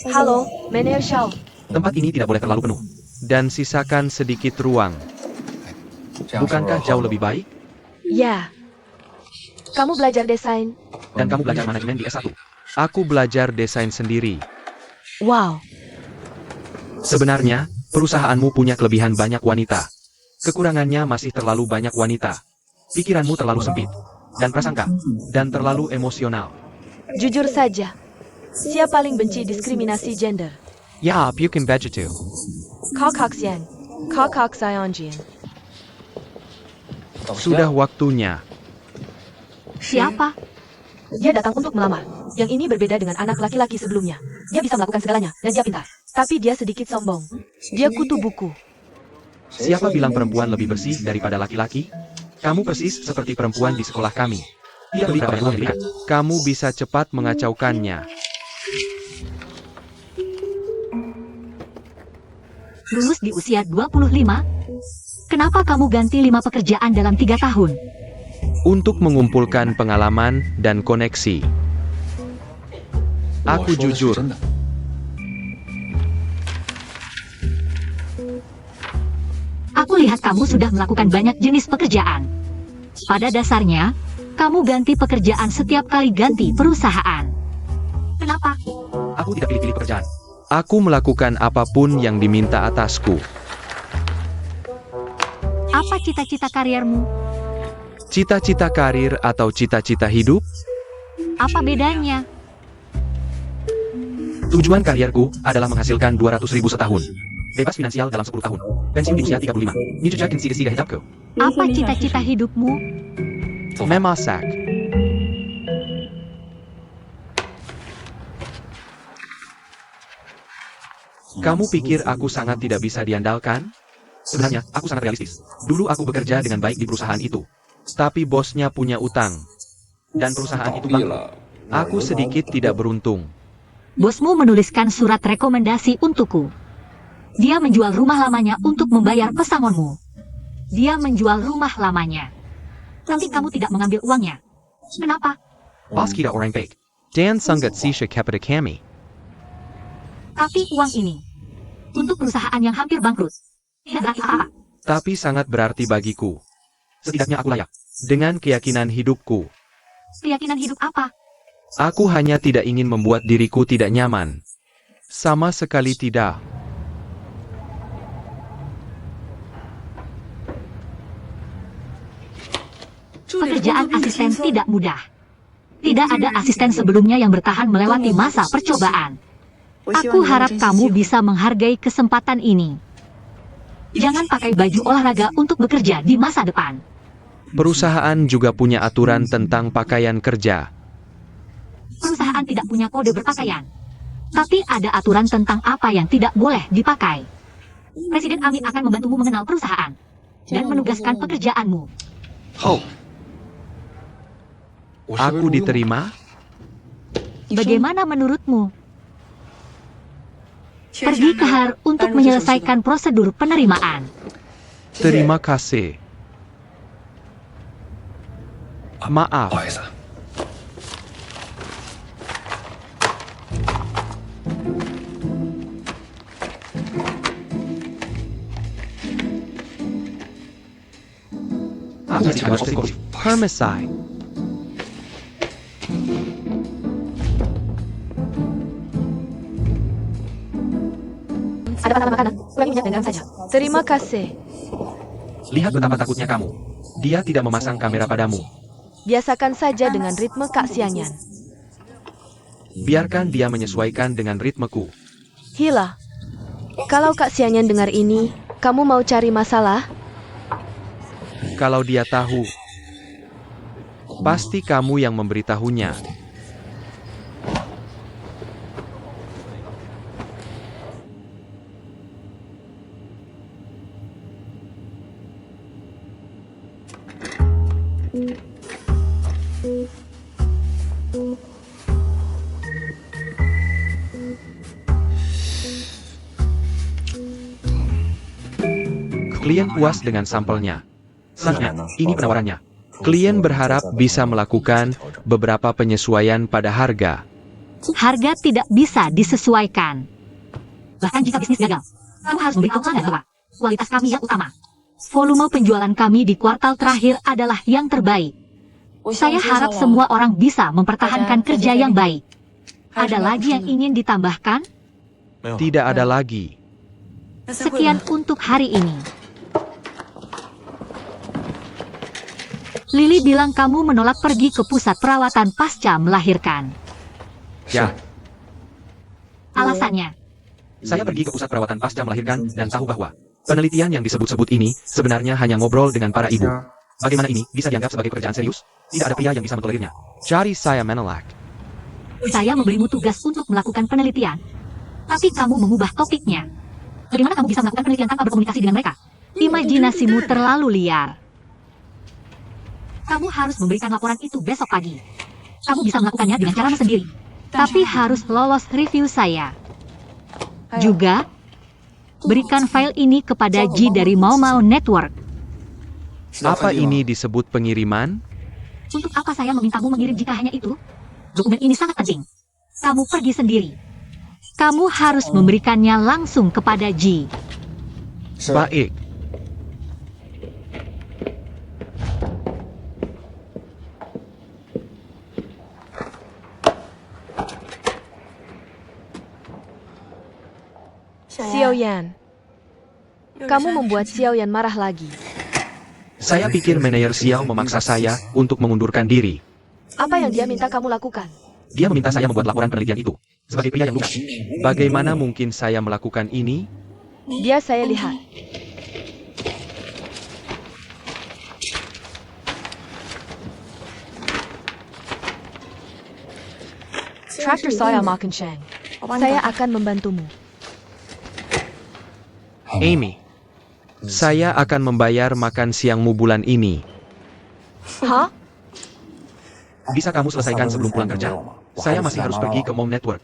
Halo, Mener Shao. Tempat ini tidak boleh terlalu penuh. Dan sisakan sedikit ruang. Bukankah jauh lebih baik? Ya. Kamu belajar desain? Dan kamu belajar manajemen di S1. Aku belajar desain sendiri. Wow. Sebenarnya, perusahaanmu punya kelebihan banyak wanita. Kekurangannya masih terlalu banyak wanita. Pikiranmu terlalu sempit. Dan prasangka. Dan terlalu emosional. Jujur saja. Siapa paling benci diskriminasi gender? Ya, you can bet too. Kakak Xian. Kakak Sionjian. Sudah waktunya. Siapa? Dia datang untuk melamar. Yang ini berbeda dengan anak laki-laki sebelumnya. Dia bisa melakukan segalanya, dan dia pintar. Tapi dia sedikit sombong. Dia kutu buku. Siapa bilang perempuan lebih bersih daripada laki-laki? Kamu persis seperti perempuan di sekolah kami. Dia lebih berapa yang diberikan. Kamu bisa cepat mengacaukannya. Lulus di usia 25? Kenapa kamu ganti 5 pekerjaan dalam 3 tahun? Untuk mengumpulkan pengalaman dan koneksi. Aku jujur. Aku lihat kamu sudah melakukan banyak jenis pekerjaan. Pada dasarnya, kamu ganti pekerjaan setiap kali ganti perusahaan. Kenapa? Aku tidak pilih-pilih pekerjaan. Aku melakukan apapun yang diminta atasku. Apa cita-cita kariermu? Cita-cita karir atau cita-cita hidup? Apa bedanya? Tujuan karierku adalah menghasilkan 200.000 setahun. Bebas finansial dalam 10 tahun. Pensiun di usia 35. Nicucakin siga-siga hidupku. Apa cita-cita hidupmu? Memasak. Kamu pikir aku sangat tidak bisa diandalkan? Sebenarnya, aku sangat realistis. Dulu aku bekerja dengan baik di perusahaan itu. Tapi bosnya punya utang. Dan perusahaan itu bangkrut. Aku sedikit tidak beruntung. Bosmu menuliskan surat rekomendasi untukku. Dia menjual rumah lamanya untuk membayar pesangonmu. Dia menjual rumah lamanya. Tapi kamu tidak mengambil uangnya. Kenapa? Bos kita orang baik. Dan sangat sisha kepada kami. Tapi uang ini untuk perusahaan yang hampir bangkrut tidak berarti apa-apa. Tapi sangat berarti bagiku. Setidaknya aku layak. Dengan keyakinan hidupku. Keyakinan hidup apa? Aku hanya tidak ingin membuat diriku tidak nyaman. Sama sekali tidak. Pekerjaan asisten tidak mudah. Tidak ada asisten sebelumnya yang bertahan melewati masa percobaan. Aku harap kamu bisa menghargai kesempatan ini. Jangan pakai baju olahraga untuk bekerja di masa depan. Perusahaan juga punya aturan tentang pakaian kerja. Perusahaan tidak punya kode berpakaian. Tapi ada aturan tentang apa yang tidak boleh dipakai. Presiden Amin akan membantumu mengenal perusahaan dan menugaskan pekerjaanmu. Aku diterima? Bagaimana menurutmu? Pergi ke HAR untuk menyelesaikan prosedur penerimaan. Terima kasih. Maaf. Permisi. Ada makanan, kurangi minyak dan garam saja. Terima kasih. Lihat betapa takutnya kamu. Dia tidak memasang kamera padamu. Biasakan saja dengan ritme Kak Xiangyan. Biarkan dia menyesuaikan dengan ritmeku. Hila. Kalau Kak Xiangyan dengar ini, kamu mau cari masalah? Kalau dia tahu, pasti kamu yang memberitahunya. Klien puas dengan sampelnya. Saatnya, ini penawarannya. Klien berharap bisa melakukan beberapa penyesuaian pada harga. Harga tidak bisa disesuaikan. Bahkan jika bisnis gagal, kamu harus memberitahu pelanggan bahwa kualitas kami yang utama. Volume penjualan kami di kuartal terakhir adalah yang terbaik. Saya harap semua orang bisa mempertahankan kerja yang baik. Ada lagi yang ingin ditambahkan? Tidak ada lagi. Sekian untuk hari ini. Lily bilang kamu menolak pergi ke pusat perawatan pasca melahirkan. Ya, Alasannya, saya pergi ke pusat perawatan pasca melahirkan dan tahu bahwa penelitian yang disebut-sebut ini sebenarnya hanya ngobrol dengan para ibu. Bagaimana ini bisa dianggap sebagai pekerjaan serius? Tidak ada pria yang bisa mentolerirnya. Jadi saya menolak. saya memberimu tugas untuk melakukan penelitian. Tapi kamu mengubah topiknya. Bagaimana kamu bisa melakukan penelitian tanpa berkomunikasi dengan mereka? Imajinasimu terlalu liar. Kamu harus memberikan laporan itu besok pagi. Kamu bisa melakukannya dengan caramu sendiri. Tapi harus lolos review saya. Juga, berikan file ini kepada Ji dari Mau Mau Network. Apa ini disebut pengiriman? Untuk apa saya memintamu mengirim jika hanya itu? Dokumen ini sangat penting. Kamu pergi sendiri. Kamu harus memberikannya langsung kepada Ji. Baik. Xiao Yan, kamu membuat Xiao Yan marah lagi. Saya pikir manajer Xiao memaksa saya untuk mengundurkan diri. Apa yang dia minta kamu lakukan? Dia meminta saya membuat laporan penelitian itu. Sebagai pria yang luka. Bagaimana mungkin saya melakukan ini? Dia saya lihat. Traktor saya makan Sheng. Saya akan membantumu. Amy, saya akan membayar makan siangmu bulan ini. Hah? Bisa kamu selesaikan sebelum pulang kerja? Saya masih harus pergi ke Mom Network.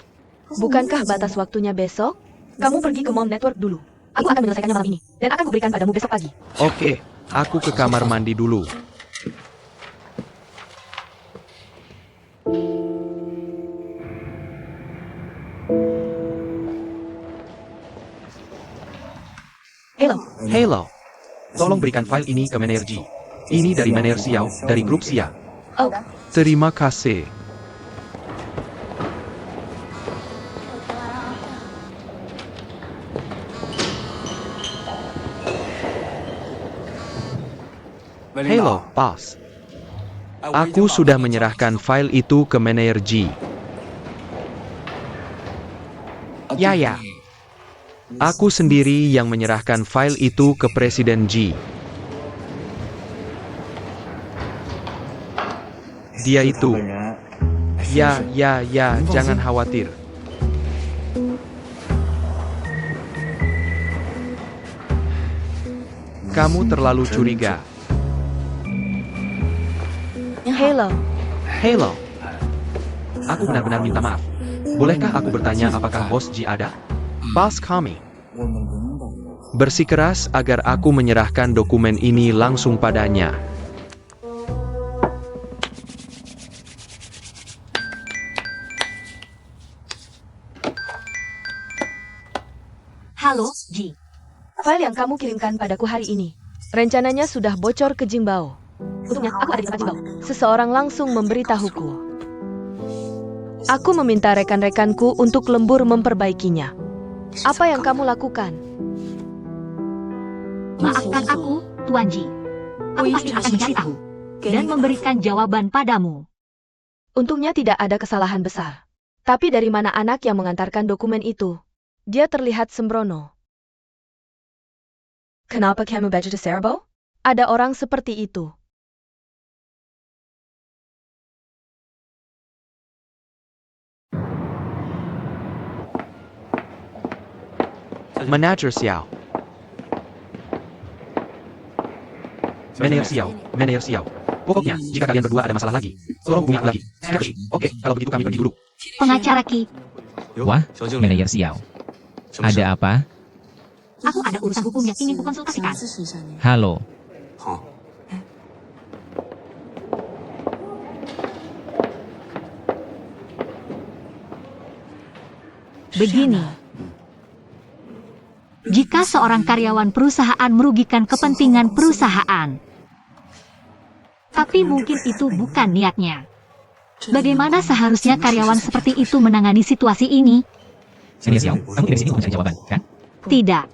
Bukankah batas waktunya besok? Kamu pergi ke Mom Network dulu. Aku akan menyelesaikannya malam ini. Dan akan kuberikan padamu besok pagi. Oke, aku ke kamar mandi dulu. Halo. Tolong berikan file ini ke manajer Ji. Ini dari manajer Xiao, dari grup Xia. Oh, Terima kasih. Halo, Bos. Aku sudah menyerahkan file itu ke manajer Ji. Ya. Aku sendiri yang menyerahkan file itu ke Presiden Ji. Dia itu. Ya, jangan khawatir. Kamu terlalu curiga. Halo. Aku benar-benar minta maaf. Bolehkah aku bertanya apakah Bos Ji ada? Bos kami. Bersikeras agar aku menyerahkan dokumen ini langsung padanya. Halo, Ji. file yang kamu kirimkan padaku hari ini. Rencananya sudah bocor ke Jingbao. Untungnya, aku ada di tempat Jingbao. Seseorang langsung memberitahuku. Aku meminta rekan-rekanku untuk lembur memperbaikinya. Apa yang kamu lakukan? Maafkan aku, Tuan Ji. Aku pasti akan mencari tahu dan memberikan jawaban padamu. Untungnya tidak ada kesalahan besar. Tapi dari mana anak yang mengantarkan dokumen itu? Dia terlihat sembrono. Kenapa kamu baca di Serbo? Ada orang seperti itu. Manajer Xiao. Manajer Xiao. Pokoknya, jika kalian berdua ada masalah lagi, tolong hubungi aku lagi. Sekali. Oke, kalau begitu kami pergi dulu. Pengacara Ki, Wah, manajer Xiao. Ada apa? aku ada urusan hukum yang ingin kukonsultasikan. Halo. begini. Jika seorang karyawan perusahaan merugikan kepentingan perusahaan, tapi mungkin itu bukan niatnya. Bagaimana seharusnya karyawan seperti itu menangani situasi ini? Manajer Xiao, kamu tidak di sini untuk mencari jawaban, kan? Tidak.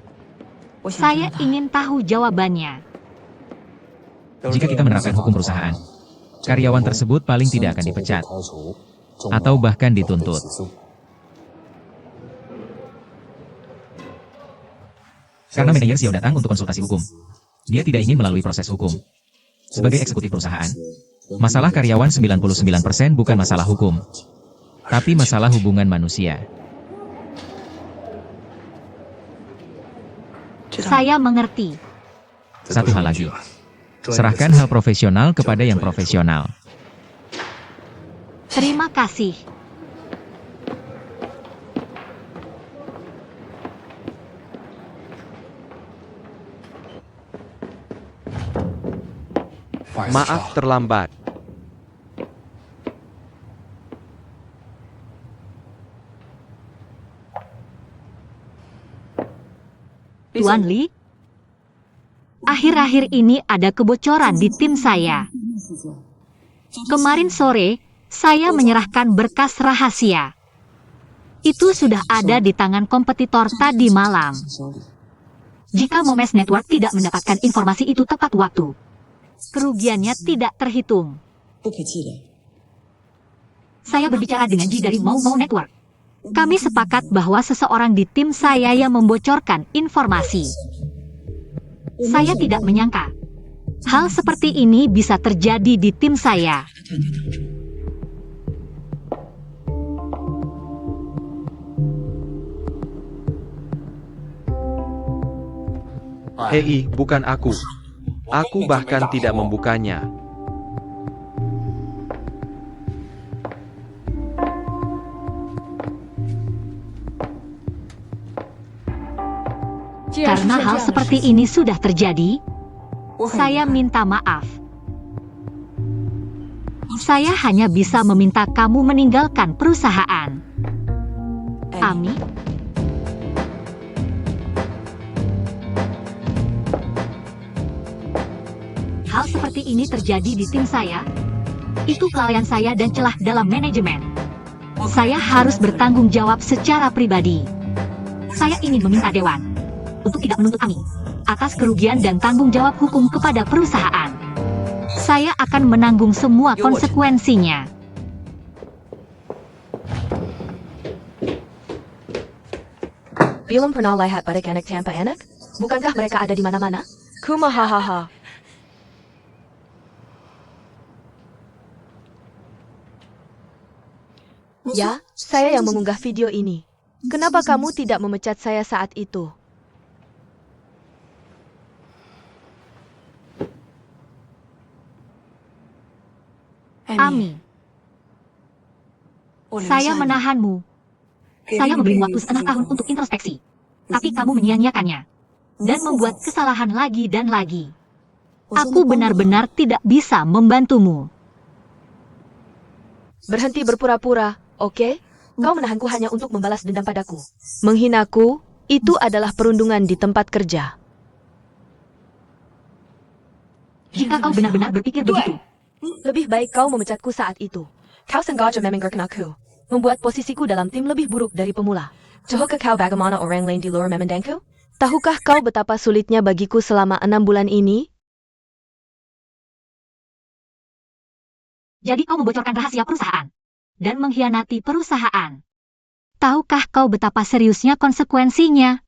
Saya ingin tahu jawabannya. Jika kita menerapkan hukum perusahaan, karyawan tersebut paling tidak akan dipecat, atau bahkan dituntut. Karena manajer Xiao datang untuk konsultasi hukum. Dia tidak ingin melalui proses hukum. Sebagai eksekutif perusahaan, masalah karyawan 99% bukan masalah hukum, tapi masalah hubungan manusia. Saya mengerti. Satu hal lagi, serahkan hal profesional kepada yang profesional. Terima kasih. Maaf terlambat. Tuan Li, akhir-akhir ini ada kebocoran di tim saya. Kemarin sore, saya menyerahkan berkas rahasia. Itu sudah ada di tangan kompetitor tadi malam. Jika Momes Network tidak mendapatkan informasi itu tepat waktu, kerugiannya tidak terhitung. Saya berbicara dengan Ji dari Mau Network. Kami sepakat bahwa seseorang di tim saya yang membocorkan informasi. Saya tidak menyangka hal seperti ini bisa terjadi di tim saya. Hei, bukan aku. Aku bahkan tidak membukanya. Karena hal seperti ini sudah terjadi, saya minta maaf. Saya hanya bisa meminta kamu meninggalkan perusahaan. Ami? Hal seperti ini terjadi di tim saya. Itu kelalaian saya dan celah dalam manajemen. Saya harus bertanggung jawab secara pribadi. Saya ingin meminta Dewan untuk tidak menuntut Ami atas kerugian dan tanggung jawab hukum kepada perusahaan. Saya akan menanggung semua konsekuensinya. Belum pernah lihat anak-anak tanpa anak? Bukankah mereka ada di mana-mana? Kumahahaha. Ya, saya yang mengunggah video ini. Kenapa kamu tidak memecat saya saat itu? Ami, saya menahanmu. Saya memberimu waktu setengah tahun untuk introspeksi. Tapi kamu menyia-nyiakannya. Dan membuat kesalahan lagi dan lagi. Aku benar-benar tidak bisa membantumu. Berhenti berpura-pura, oke? Kau menahanku hanya untuk membalas dendam padaku. Menghinaku, itu adalah perundungan di tempat kerja. Jika kau benar-benar berpikir begitu, Lebih baik kau memecatku saat itu. Kau sengaja memenggerkan aku. Membuat posisiku dalam tim lebih buruk dari pemula. Tahukah kau bagaimana orang lain di luar memandangku? Tahukah kau betapa sulitnya bagiku selama 6 bulan ini? jadi kau membocorkan rahasia perusahaan dan mengkhianati perusahaan. Tahukah kau betapa seriusnya konsekuensinya?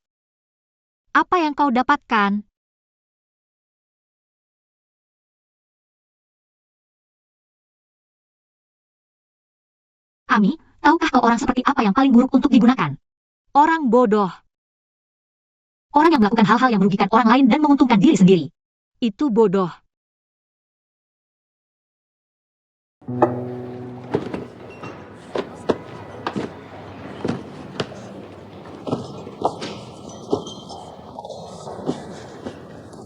Apa yang kau dapatkan? Ami, tahukah kau orang seperti apa yang paling buruk untuk digunakan? Orang bodoh. Orang yang melakukan hal-hal yang merugikan orang lain dan menguntungkan diri sendiri. Itu bodoh.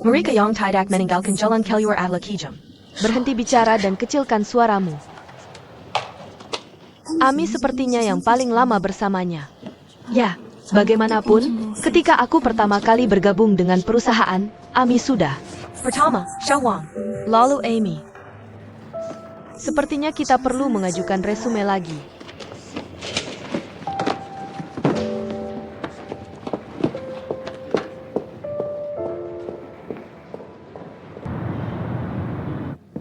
Mereka yang tidak meninggalkan jalan keluar adalah kejam. Berhenti bicara dan kecilkan suaramu. Ami sepertinya yang paling lama bersamanya. Ya, bagaimanapun, ketika aku pertama kali bergabung dengan perusahaan, Ami sudah. Pertama, Shawang, lalu Amy. Sepertinya kita perlu mengajukan resume lagi.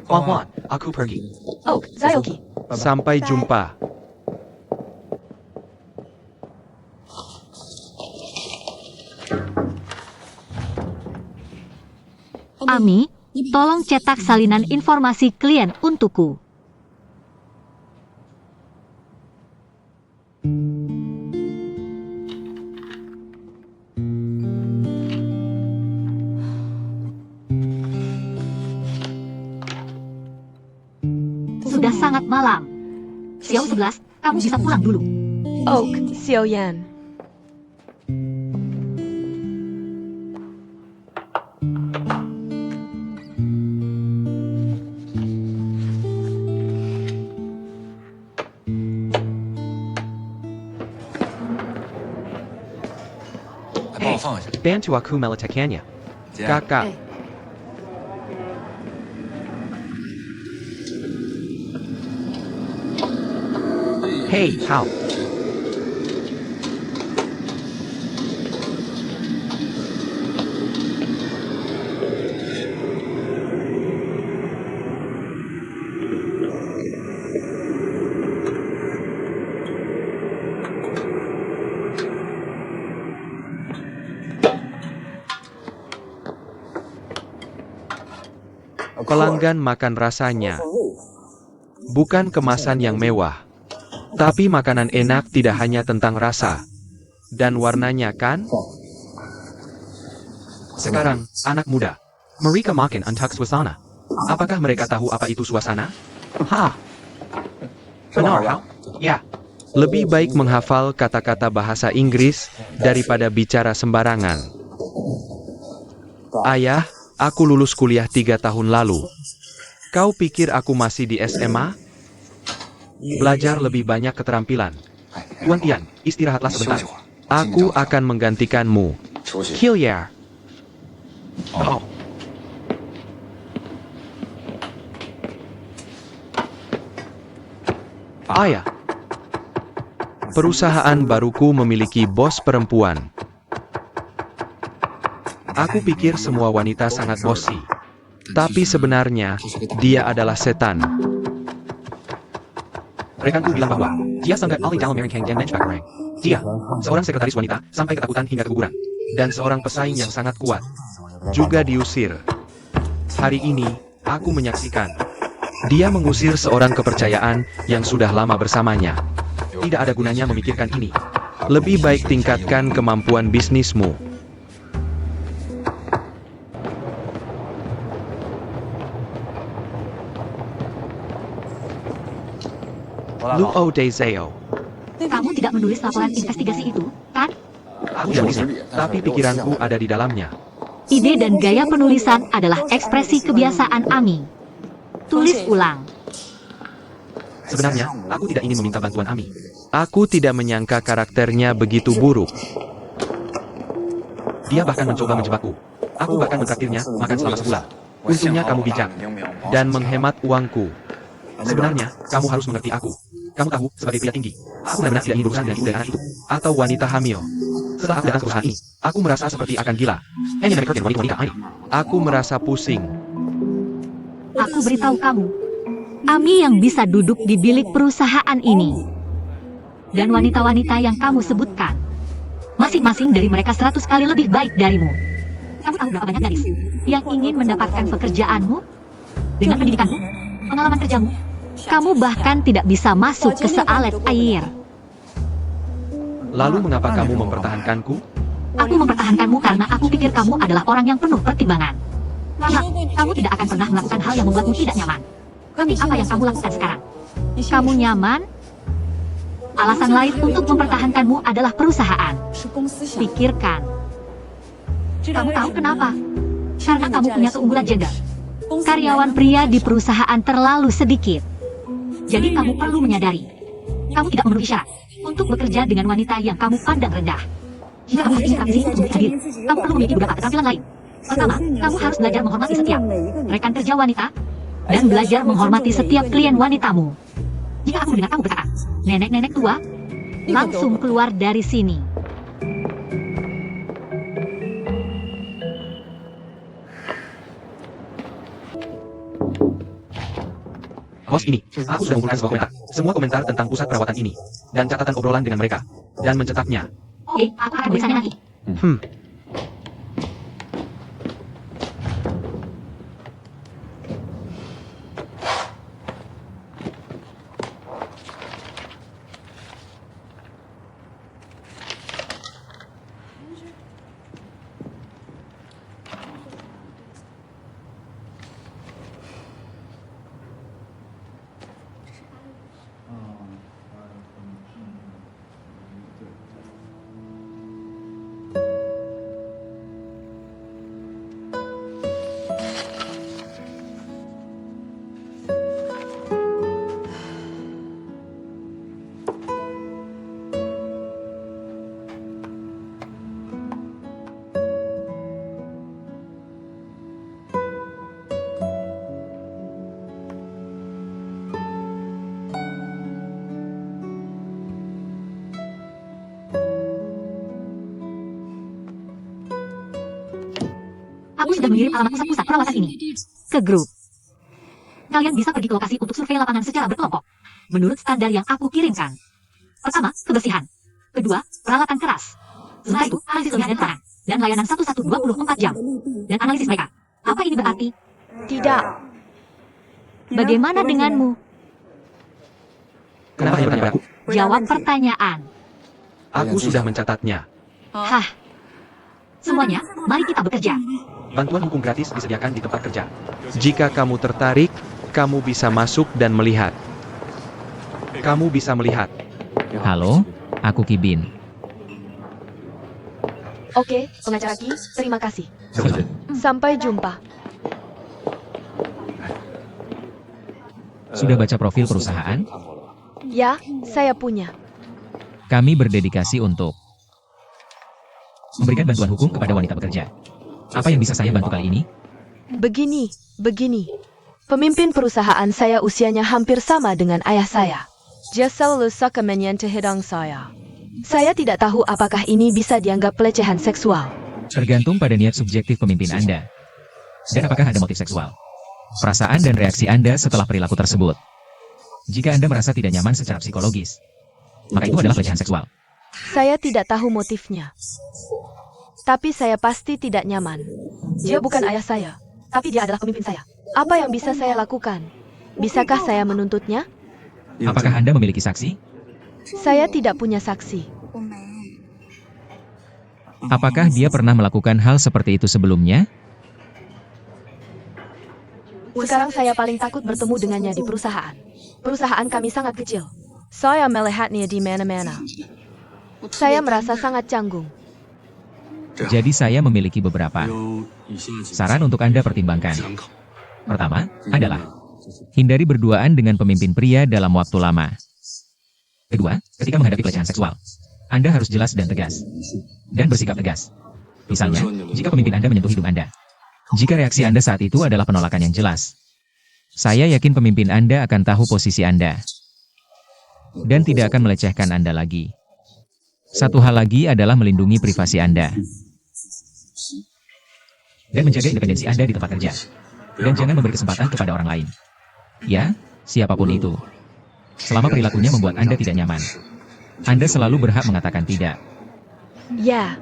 Wan Wan, aku pergi. Oh, Zayoki. Sampai jumpa. Ami, tolong cetak salinan informasi klien untukku. Sudah sangat malam. Xiao 11, kamu bisa pulang dulu. Oak, Xiaoyan. Bantu aku meletakkannya. Kakak. Hey, Hao. Pelanggan makan rasanya. Bukan kemasan yang mewah. Tapi makanan enak tidak hanya tentang rasa. Dan warnanya kan? Sekarang, anak muda. Mereka makan untuk suasana. Apakah mereka tahu apa itu suasana? Hah? Benar, Hao? Ya. Lebih baik menghafal kata-kata bahasa Inggris daripada bicara sembarangan. Ayah, aku lulus kuliah 3 tahun lalu. Kau pikir aku masih di SMA? Belajar lebih banyak keterampilan. Tuan Tian, istirahatlah sebentar. Aku akan menggantikanmu. Hillier. Oh. Ayah. Perusahaan baruku memiliki bos perempuan. Aku pikir semua wanita sangat bossy. Tapi sebenarnya, dia adalah setan. Rekanku bilang bahwa dia sangat ahli dalam merancang dan benchmark rank. Dia, seorang sekretaris wanita, sampai ketakutan hingga keguguran. Dan seorang pesaing yang sangat kuat. Juga diusir. Hari ini, aku menyaksikan. Dia mengusir seorang kepercayaan yang sudah lama bersamanya. Tidak ada gunanya memikirkan ini. Lebih baik tingkatkan kemampuan bisnismu. Luo Dezeo. Kamu tidak menulis laporan investigasi itu, kan? Aku tidak menulisnya, tapi pikiranku ada di dalamnya. Ide dan gaya penulisan adalah ekspresi kebiasaan Ami. Tulis ulang. Sebenarnya, aku tidak ingin meminta bantuan Ami. Aku tidak menyangka karakternya begitu buruk. Dia bahkan mencoba menjebakku. Aku bahkan mentraktirnya makan selama sebulan. Untungnya kamu bijak dan menghemat uangku. Sebenarnya, kamu harus mengerti aku. Kamu tahu, sebagai pria tinggi, aku benar-benar tidak ingin berurusan dengan ibu dan anak itu. Atau wanita hamil. Setelah aku datang ke perusahaan ini, aku merasa seperti akan gila. Hanya mereka dan wanita ini. Aku merasa pusing. Aku beritahu kamu, Ami yang bisa duduk di bilik perusahaan ini. Dan wanita-wanita yang kamu sebutkan, masing-masing dari mereka 100 kali lebih baik darimu. Kamu tahu berapa banyak gadis yang ingin mendapatkan pekerjaanmu? Dengan pendidikanmu, pengalaman kerjamu, kamu bahkan tidak bisa masuk ke sealet air. Lalu mengapa kamu mempertahankanku? Aku mempertahankanmu karena aku pikir kamu adalah orang yang penuh pertimbangan. Kamu tidak akan pernah melakukan hal yang membuatmu tidak nyaman. Tapi apa yang kamu lakukan sekarang? Kamu nyaman? Alasan lain untuk mempertahankanmu adalah perusahaan. Pikirkan. Kamu tahu kenapa? Karena kamu punya keunggulan gender. Karyawan pria di perusahaan terlalu sedikit. Jadi kamu perlu menyadari, kamu tidak memenuhi syarat. untuk bekerja dengan wanita yang kamu pandang rendah. Jika kamu ingin praktisi untuk lebih adil, kamu perlu memiliki beberapa keterampilan lain. Pertama, kamu harus belajar menghormati setiap rekan kerja wanita dan belajar menghormati setiap klien wanitamu. Jika aku mendengar kamu berkata, nenek-nenek tua, langsung keluar dari sini. Bos ini, aku sudah mengumpulkan semua komentar. Semua komentar tentang pusat perawatan ini. Dan catatan obrolan dengan mereka. Dan mencetaknya. Oke, aku akan memeriksanya nanti. Aku sudah mengirim alamat pusat-pusat perawatan ini ke grup. Kalian bisa pergi ke lokasi untuk survei lapangan secara berkelompok, menurut standar yang aku kirimkan. Pertama, kebersihan. Kedua, peralatan keras. Setelah itu, analisis ilmiah dan tangan, dan layanan 1-1-24 jam. Dan analisis mereka. Apa ini berarti? Tidak. Bagaimana denganmu? Kenapa hanya bertanya pada aku? Jawab pertanyaan. Aku sudah mencatatnya. Hah. Semuanya, mari kita bekerja. Bantuan hukum gratis disediakan di tempat kerja. Jika kamu tertarik, kamu bisa masuk dan melihat. Kamu bisa melihat. Halo, aku Kibin. Oke, pengacara Ki, terima kasih. Sampai jumpa. Sudah baca profil perusahaan? Ya, saya punya. Kami berdedikasi untuk memberikan bantuan hukum kepada wanita pekerja. Apa yang bisa saya bantu kali ini? Begini. Pemimpin perusahaan saya usianya hampir sama dengan ayah saya. Dia selalu suka menyentuh hidung saya. Saya tidak tahu apakah ini bisa dianggap pelecehan seksual. Tergantung pada niat subjektif pemimpin Anda. Dan apakah ada motif seksual? Perasaan dan reaksi Anda setelah perilaku tersebut. Jika Anda merasa tidak nyaman secara psikologis, maka itu adalah pelecehan seksual. Saya tidak tahu motifnya. Tapi saya pasti tidak nyaman. Dia bukan ayah saya, tapi dia adalah pemimpin saya. Apa yang bisa saya lakukan? Bisakah saya menuntutnya? Apakah Anda memiliki saksi? Saya tidak punya saksi. Apakah dia pernah melakukan hal seperti itu sebelumnya? Sekarang saya paling takut bertemu dengannya di perusahaan. Perusahaan kami sangat kecil. Saya melihatnya di mana-mana. Saya merasa sangat canggung. Jadi saya memiliki beberapa saran untuk Anda pertimbangkan. Pertama adalah hindari berduaan dengan pemimpin pria dalam waktu lama. Kedua, ketika menghadapi pelecehan seksual, Anda harus jelas dan tegas. Dan bersikap tegas. Misalnya, jika pemimpin Anda menyentuh hidung Anda. Jika reaksi Anda saat itu adalah penolakan yang jelas, saya yakin pemimpin Anda akan tahu posisi Anda. Dan tidak akan melecehkan Anda lagi. Satu hal lagi adalah melindungi privasi Anda. Dan menjaga independensi Anda di tempat kerja. Dan jangan memberi kesempatan kepada orang lain. Ya, siapapun itu. Selama perilakunya membuat Anda tidak nyaman, Anda selalu berhak mengatakan tidak. Ya.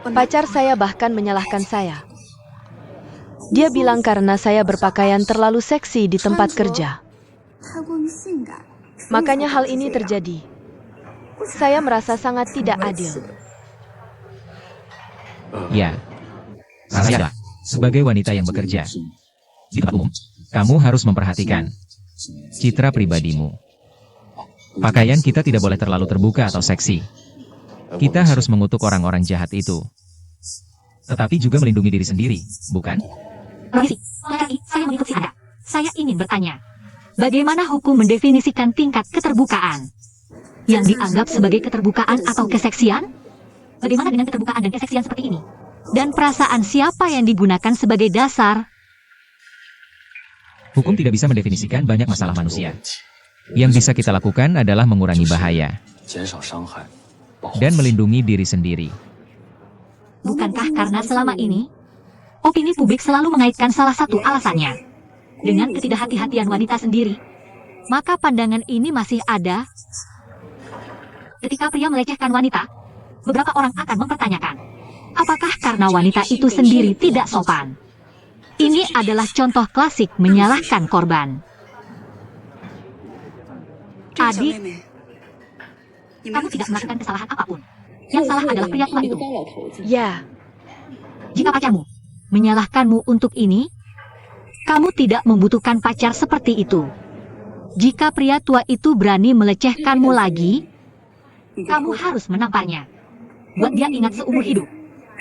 Pacar saya bahkan menyalahkan saya. Dia bilang karena saya berpakaian terlalu seksi di tempat kerja. Makanya hal ini terjadi. Saya merasa sangat tidak adil. Ya. Saya adalah sebagai wanita yang bekerja di tempat umum, kamu harus memperhatikan citra pribadimu. Pakaian kita tidak boleh terlalu terbuka atau seksi. Kita harus mengutuk orang-orang jahat itu. Tetapi juga melindungi diri sendiri, bukan? Permisi, saya mengikuti Anda. Saya ingin bertanya, bagaimana hukum mendefinisikan tingkat keterbukaan? yang dianggap sebagai keterbukaan atau keseksian? Bagaimana dengan keterbukaan dan keseksian seperti ini? Dan perasaan siapa yang digunakan sebagai dasar? Hukum tidak bisa mendefinisikan banyak masalah manusia. Yang bisa kita lakukan adalah mengurangi bahaya dan melindungi diri sendiri. Bukankah karena selama ini, opini publik selalu mengaitkan salah satu alasannya dengan ketidakhati-hatian wanita sendiri? Maka pandangan ini masih ada. Ketika pria melecehkan wanita, beberapa orang akan mempertanyakan, apakah karena wanita itu sendiri tidak sopan? Ini adalah contoh klasik menyalahkan korban. Adik, kamu tidak melakukan kesalahan apapun. Yang salah adalah pria tua itu. Ya, Jika pacarmu menyalahkanmu untuk ini, kamu tidak membutuhkan pacar seperti itu. Jika pria tua itu berani melecehkanmu lagi, kamu harus menamparnya. Buat dia ingat seumur hidup.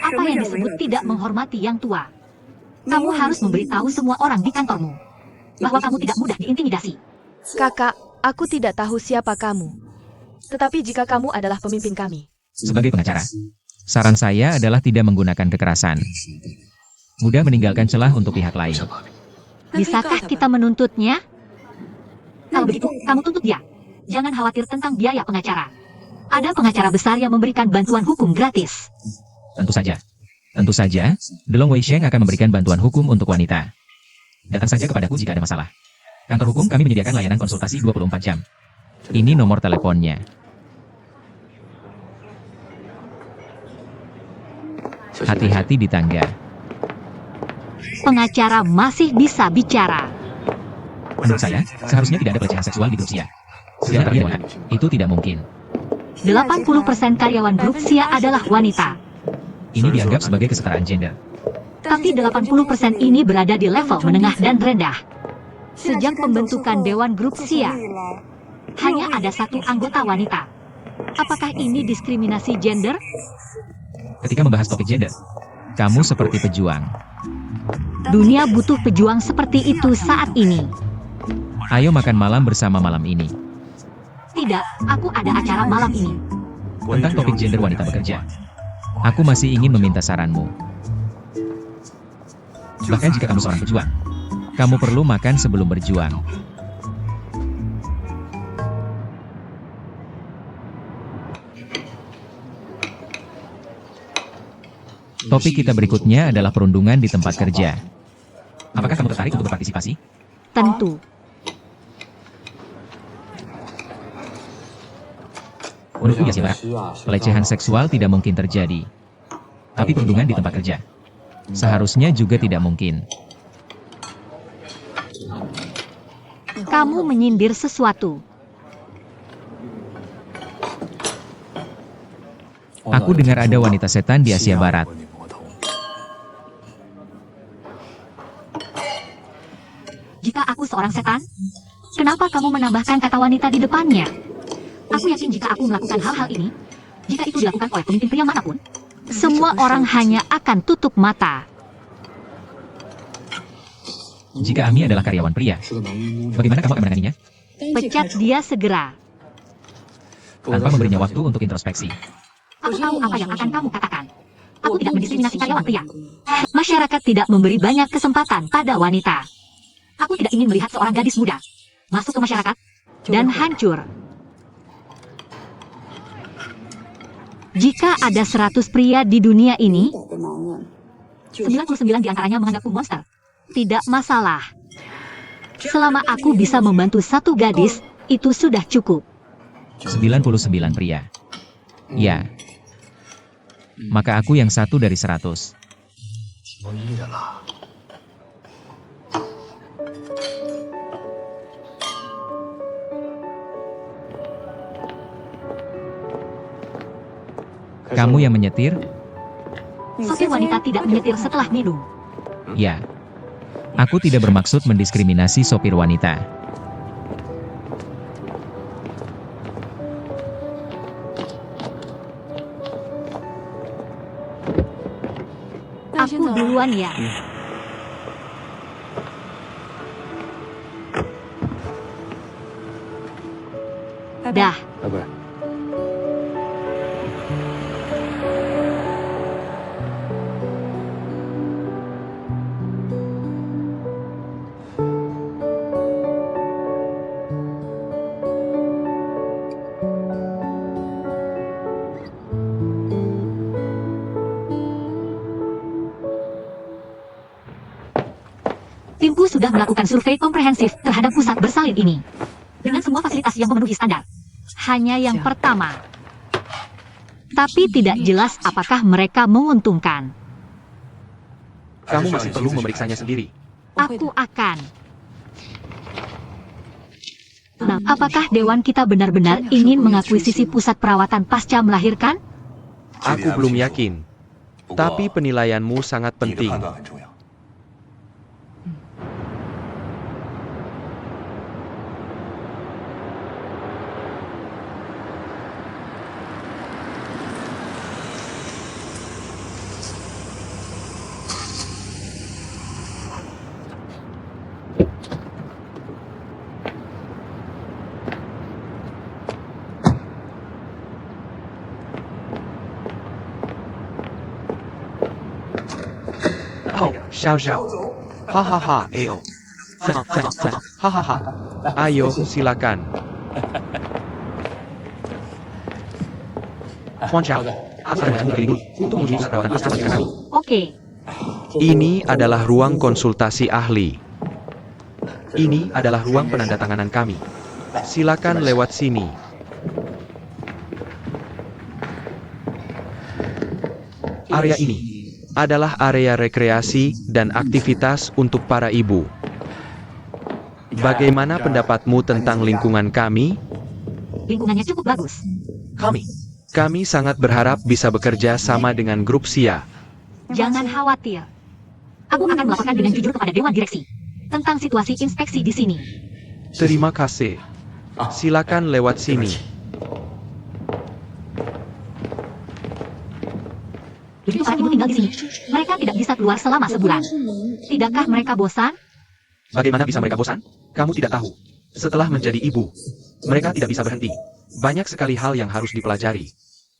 Apa yang disebut tidak menghormati yang tua. Kamu harus memberitahu semua orang di kantormu bahwa kamu tidak mudah diintimidasi. kakak, aku tidak tahu siapa kamu. Tetapi jika kamu adalah pemimpin kami, Sebagai pengacara, saran saya adalah tidak menggunakan kekerasan. Mudah meninggalkan celah untuk pihak lain. Bisakah kita menuntutnya? Kalau begitu, kamu tuntut dia. Jangan khawatir tentang biaya pengacara. Ada pengacara besar yang memberikan bantuan hukum gratis. Tentu saja. Tentu saja, The Long Wei Sheng akan memberikan bantuan hukum untuk wanita. Datang saja kepadaku jika ada masalah. Kantor hukum kami menyediakan layanan konsultasi 24 jam. Ini nomor teleponnya. Hati-hati di tangga. Pengacara masih bisa bicara. Menurut saya, seharusnya tidak ada pelecehan seksual di grup Sia. Tidak ada wanita. Itu tidak mungkin. 80% karyawan grup Sia adalah wanita. Ini dianggap sebagai kesetaraan gender. Tapi 80% ini berada di level menengah dan rendah. Sejak pembentukan Dewan Grup Sia, hanya ada satu anggota wanita. Apakah ini diskriminasi gender? Ketika membahas topik gender, kamu seperti pejuang. Dunia butuh pejuang seperti itu saat ini. Ayo makan malam bersama malam ini. Tidak, aku ada acara malam ini. Tentang topik gender wanita bekerja. Aku masih ingin meminta saranmu. Bahkan jika kamu seorang pejuang, kamu perlu makan sebelum berjuang. Topik kita berikutnya adalah perundungan di tempat kerja. Apakah kamu tertarik untuk berpartisipasi? Tentu. Menurutku ya Sila, pelecehan seksual tidak mungkin terjadi. Tapi perundungan di tempat kerja seharusnya juga tidak mungkin. Kamu menyindir sesuatu. Aku dengar ada wanita setan di Asia Barat. Jika aku seorang setan, kenapa kamu menambahkan kata wanita di depannya? Aku yakin jika aku melakukan hal-hal ini, jika itu dilakukan oleh pemimpin pria manapun, semua orang hanya akan tutup mata. Jika Ami adalah karyawan pria, bagaimana kamu akan menanganinya? Pecat dia segera. Tanpa memberinya waktu untuk introspeksi. Aku tahu apa yang akan kamu katakan. Aku tidak mendiskriminasi karyawan pria. Masyarakat tidak memberi banyak kesempatan pada wanita. Aku tidak ingin melihat seorang gadis muda masuk ke masyarakat dan hancur. Jika ada 100 pria di dunia ini, 99 diantaranya menganggapku monster. Tidak masalah. Selama aku bisa membantu satu gadis, itu sudah cukup. 99 pria. Ya. Maka aku yang satu dari 100. Kamu yang menyetir? Sopir wanita tidak menyetir setelah minum. Ya. Aku tidak bermaksud mendiskriminasi sopir wanita. Aku duluan ya. Dah. Timku sudah melakukan survei komprehensif terhadap pusat bersalin ini. Dengan semua fasilitas yang memenuhi standar. Hanya yang pertama. Tapi tidak jelas apakah mereka menguntungkan. Kamu masih perlu memeriksanya sendiri. Aku akan. Nah, apakah Dewan kita benar-benar ingin mengakuisisi pusat perawatan pasca melahirkan? Aku belum yakin. Tapi penilaianmu sangat penting. Oh, Xiao Xiao. Hahaha, Eo. Hahaha. Ayo, silakan. Huan Xiao, asal dengan berlindung untuk menuju pusat perawatan pasca melahirkan kami. Oke. Ini adalah ruang konsultasi ahli. Ini adalah ruang penandatanganan kami. Silakan lewat sini. Area ini adalah area rekreasi dan aktivitas untuk para ibu. Bagaimana pendapatmu tentang lingkungan kami? Lingkungannya cukup bagus. Kami sangat berharap bisa bekerja sama dengan grup SIA. Jangan khawatir. Aku akan melaporkan dengan jujur kepada Dewan Direksi tentang situasi inspeksi di sini. Terima kasih. Silakan lewat sini. Begitu para ibu tinggal di sini, mereka tidak bisa keluar selama sebulan. Tidakkah mereka bosan? Bagaimana bisa mereka bosan? Kamu tidak tahu. Setelah menjadi ibu, mereka tidak bisa berhenti. Banyak sekali hal yang harus dipelajari.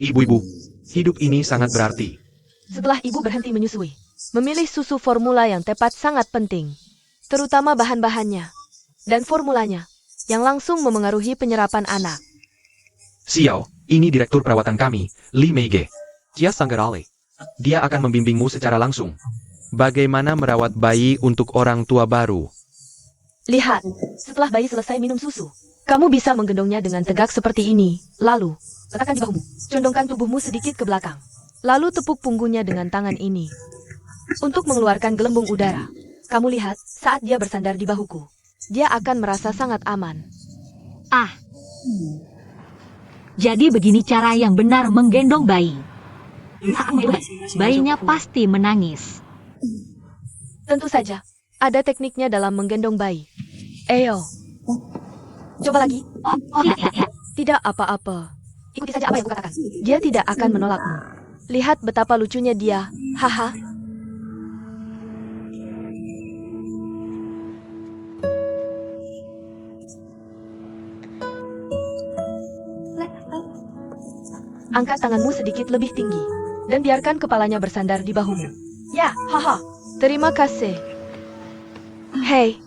Ibu-ibu, hidup ini sangat berarti. Setelah ibu berhenti menyusui, memilih susu formula yang tepat sangat penting. Terutama bahan-bahannya dan formulanya yang langsung memengaruhi penyerapan anak. Xiao, ini direktur perawatan kami, Li Meige. Dia Sanggarale. Dia akan membimbingmu secara langsung. Bagaimana merawat bayi untuk orang tua baru. Lihat, setelah bayi selesai minum susu, kamu bisa menggendongnya dengan tegak seperti ini. Lalu, letakkan di bahumu. Condongkan tubuhmu sedikit ke belakang. Lalu tepuk punggungnya dengan tangan ini. Untuk mengeluarkan gelembung udara. Kamu lihat, saat dia bersandar di bahuku, dia akan merasa sangat aman. Ah. Jadi begini cara yang benar menggendong bayi. Bayinya pasti menangis. Tentu saja, ada tekniknya dalam menggendong bayi. Ayo. Coba lagi. Tidak apa-apa. Ikuti saja apa yang kukatakan. Dia tidak akan menolakmu. Lihat betapa lucunya dia. Haha. Angkat tanganmu sedikit lebih tinggi. Dan biarkan kepalanya bersandar di bahumu. Ya, haha. Terima kasih. Hei.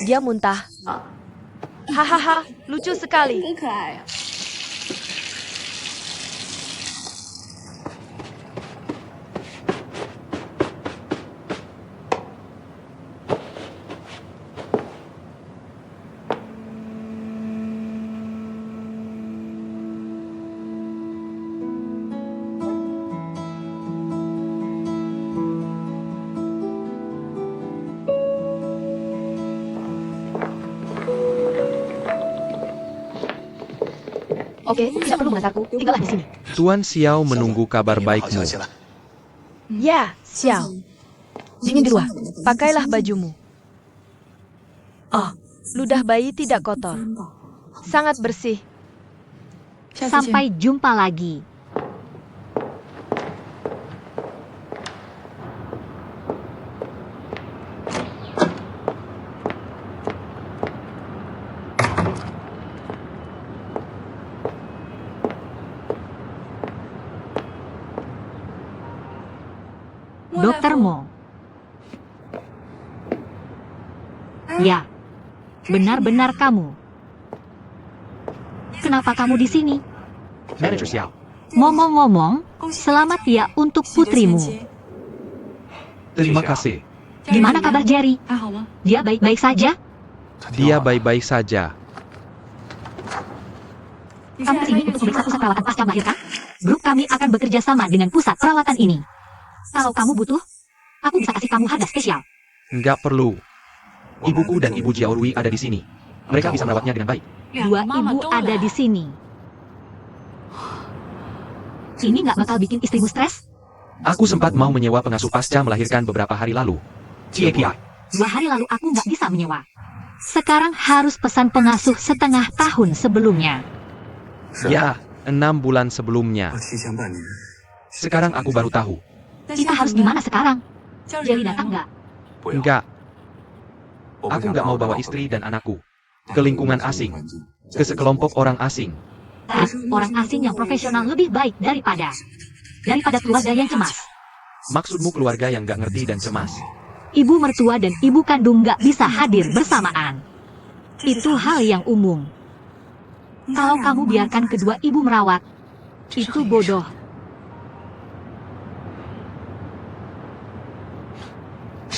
Dia muntah. Hahaha, lucu sekali. Oke, tidak perlu mengantarku. Tinggallah di sini. Tuan Xiao menunggu kabar baikmu. Ya, Xiao. Dingin di luar. Pakailah bajumu. Oh, ludah bayi tidak kotor. Sangat bersih. Sampai jumpa lagi. Dokter Mo. Ya, benar-benar kamu. Kenapa kamu di sini? Manager Xiao. Ngomong-ngomong, selamat ya untuk putrimu. Terima kasih. Gimana kabar Jerry? Dia baik-baik saja? Dia baik-baik saja. Kamu kesini untuk memeriksa pusat perawatan pasca melahirkan? Grup kami akan bekerja sama dengan pusat perawatan ini. Kalau kamu butuh, aku bisa kasih kamu harga spesial. Nggak perlu. Ibuku dan Ibu Jiaorui ada di sini. Mereka bisa merawatnya dengan baik. Dua ibu ada di sini. Ini nggak bakal bikin istrimu stres? Aku sempat mau menyewa pengasuh pasca melahirkan beberapa hari lalu. CAPI. 2 hari lalu aku nggak bisa menyewa. Sekarang harus pesan pengasuh setengah tahun sebelumnya. Ya, 6 bulan sebelumnya. Sekarang aku baru tahu. Kita harus di mana sekarang? Jerry datang nggak? Enggak. Aku nggak mau bawa istri dan anakku ke lingkungan asing, ke sekelompok orang asing. Orang asing yang profesional lebih baik daripada keluarga yang cemas. Maksudmu keluarga yang nggak ngerti dan cemas? Ibu mertua dan ibu kandung nggak bisa hadir bersamaan. Itu hal yang umum. Kalau kamu biarkan kedua ibu merawat, itu bodoh.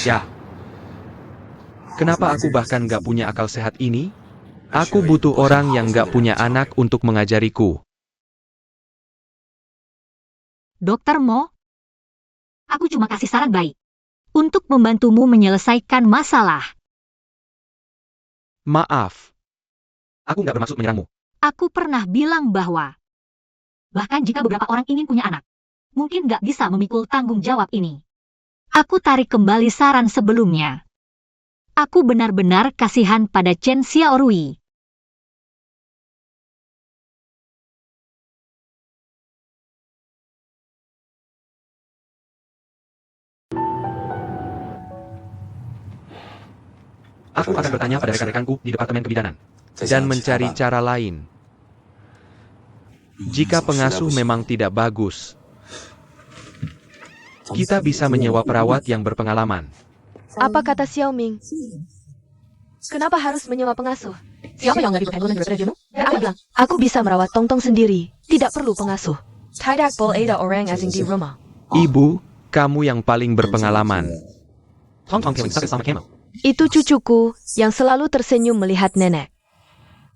Ya. Kenapa aku bahkan nggak punya akal sehat ini? Aku butuh orang yang nggak punya anak untuk mengajariku. Dokter Mo, aku cuma kasih saran baik untuk membantumu menyelesaikan masalah. Maaf. Aku nggak bermaksud menyerangmu. Aku pernah bilang bahwa bahkan jika beberapa orang ingin punya anak, mungkin nggak bisa memikul tanggung jawab ini. Aku tarik kembali saran sebelumnya. Aku benar-benar kasihan pada Chen Xiaorui. Aku akan bertanya pada rekan-rekanku di Departemen Kebidanan dan mencari cara lain. Jika pengasuh memang tidak bagus, kita bisa menyewa perawat yang berpengalaman. Apa kata Xiao Ming? Kenapa harus menyewa pengasuh? Siapa yang lebih berpengalaman daripada dirimu? Dan aku bilang, aku bisa merawat Tong-Tong sendiri. Tidak perlu pengasuh. Tidak boleh ada orang asing di rumah. Ibu, kamu yang paling berpengalaman. Itu cucuku yang selalu tersenyum melihat nenek.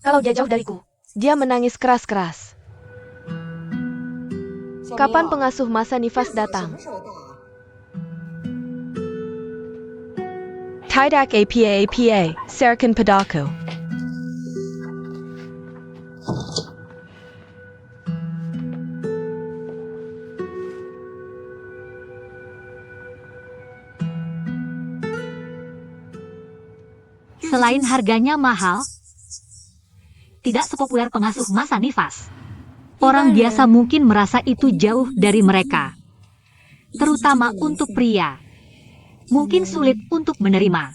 Kalau dia jauh dariku, dia menangis keras-keras. Kapan pengasuh masa nifas datang? Tidak apa, serahkan padaku. Selain harganya mahal, tidak sepopuler pengasuh masa nifas. Orang biasa mungkin merasa itu jauh dari mereka. Terutama untuk pria. Mungkin sulit untuk menerima.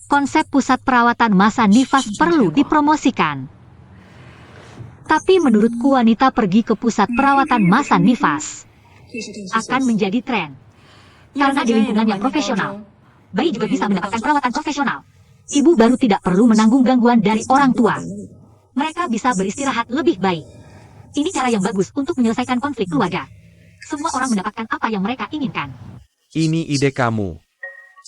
Konsep pusat perawatan masa nifas perlu dipromosikan. Tapi menurutku wanita pergi ke pusat perawatan masa nifas akan menjadi tren. Karena di lingkungan yang profesional, bayi juga bisa mendapatkan perawatan profesional. Ibu baru tidak perlu menanggung gangguan dari orang tua. Mereka bisa beristirahat lebih baik. Ini cara yang bagus untuk menyelesaikan konflik keluarga. Semua orang mendapatkan apa yang mereka inginkan. Ini ide kamu.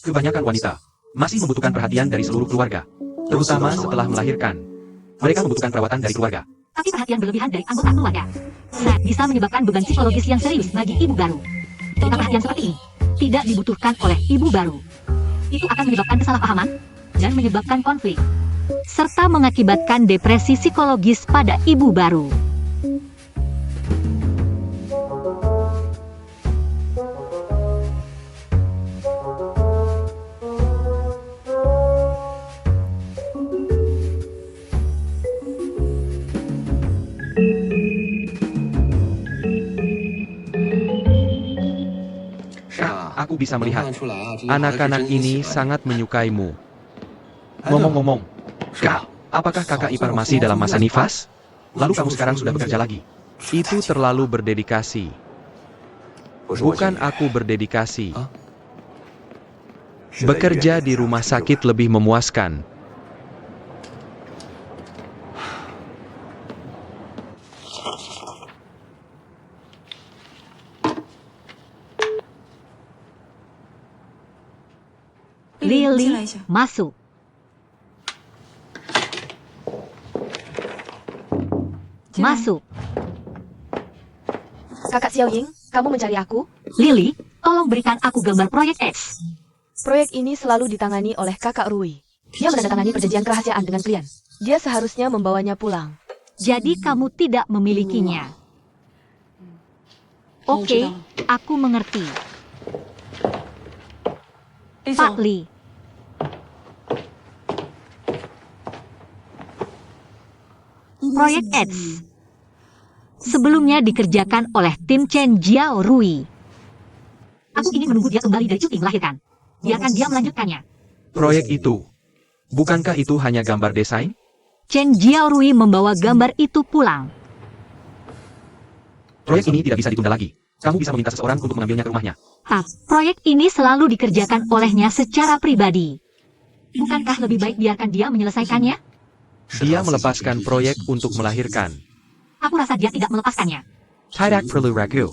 Kebanyakan wanita masih membutuhkan perhatian dari seluruh keluarga, terutama setelah melahirkan. Mereka membutuhkan perawatan dari keluarga. Tapi perhatian berlebihan dari anggota keluarga bisa menyebabkan beban psikologis yang serius bagi ibu baru. Jika perhatian seperti ini tidak dibutuhkan oleh ibu baru, itu akan menyebabkan kesalahpahaman dan menyebabkan konflik, serta mengakibatkan depresi psikologis pada ibu baru. Aku bisa melihat, anak-anak ini sangat menyukaimu. Ngomong-ngomong, kau, apakah kakak ipar masih dalam masa nifas? Lalu kamu sekarang sudah bekerja lagi. Itu terlalu berdedikasi. Bukan aku berdedikasi. Bekerja di rumah sakit lebih memuaskan. Lily, masuk. Masuk. Kakak Xiao Ying, kamu mencari aku? Lily, tolong berikan aku gambar proyek X. Proyek ini selalu ditangani oleh kakak Rui. Dia menandatangani perjanjian kerahasiaan dengan klien. Dia seharusnya membawanya pulang. Jadi kamu tidak memilikinya. Oke, aku mengerti. Pak Li. Proyek X sebelumnya dikerjakan oleh tim Chen Jiao Rui. Aku ingin menunggu dia kembali dari cuti melahirkan. Biarkan dia melanjutkannya. Proyek itu. Bukankah itu hanya gambar desain? Chen Jiao Rui membawa gambar itu pulang. Proyek ini tidak bisa ditunda lagi. Kamu bisa meminta seseorang untuk mengambilnya ke rumahnya. Proyek ini selalu dikerjakan olehnya secara pribadi. Bukankah lebih baik biarkan dia menyelesaikannya? Dia melepaskan proyek untuk melahirkan. Aku rasa dia tidak melepaskannya. Tidak perlu ragu.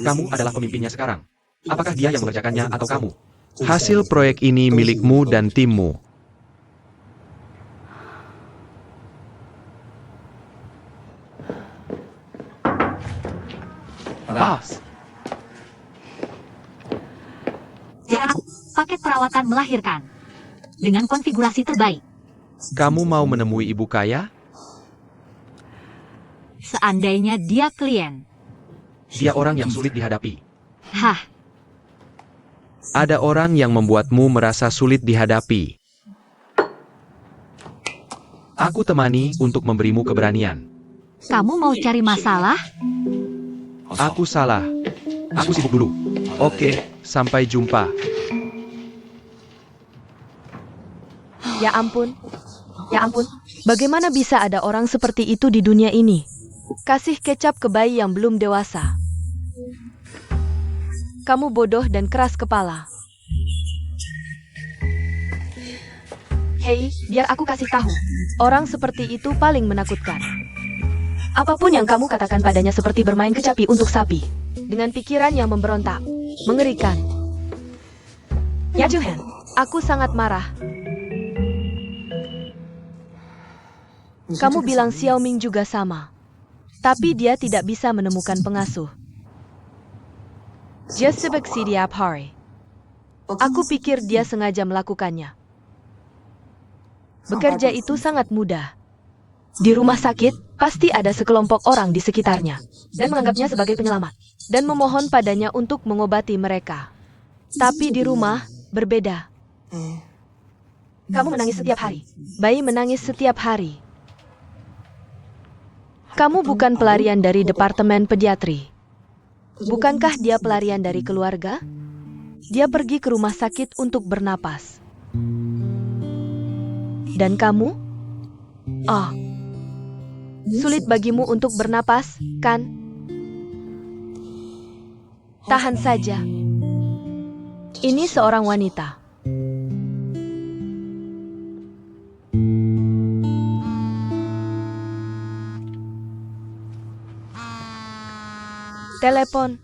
Kamu adalah pemimpinnya sekarang. Apakah dia yang mengerjakannya atau kamu? Hasil proyek ini milikmu dan timmu. Bos. Jangan aku paket perawatan melahirkan dengan konfigurasi terbaik. Kamu mau menemui ibu kaya? Seandainya dia klien. Dia orang yang sulit dihadapi. Hah, Ada orang yang membuatmu merasa sulit dihadapi. Aku temani untuk memberimu keberanian. kamu mau cari masalah? Aku salah. Aku sibuk dulu. Oke, sampai jumpa. Ya ampun. Ya ampun. Bagaimana bisa ada orang seperti itu di dunia ini? Kasih kecap ke bayi yang belum dewasa. Kamu bodoh dan keras kepala. Hei, biar aku kasih tahu. Orang seperti itu paling menakutkan. Apapun yang kamu katakan padanya seperti bermain kecapi untuk sapi. Dengan pikiran yang memberontak. Mengerikan. Ya Johan, aku sangat marah. Kamu bilang Xiao Ming juga sama. Tapi dia tidak bisa menemukan pengasuh. Dia sibuk setiap hari. Aku pikir dia sengaja melakukannya. Bekerja itu sangat mudah. Di rumah sakit, pasti ada sekelompok orang di sekitarnya. Dan menganggapnya sebagai penyelamat. Dan memohon padanya untuk mengobati mereka. Tapi di rumah, berbeda. Kamu menangis setiap hari. Bayi menangis setiap hari. Kamu bukan pelarian dari Departemen Pediatri. Bukankah dia pelarian dari keluarga? Dia pergi ke rumah sakit untuk bernapas. Dan kamu? Oh, sulit bagimu untuk bernapas, kan? Tahan saja. Ini seorang wanita. Telepon.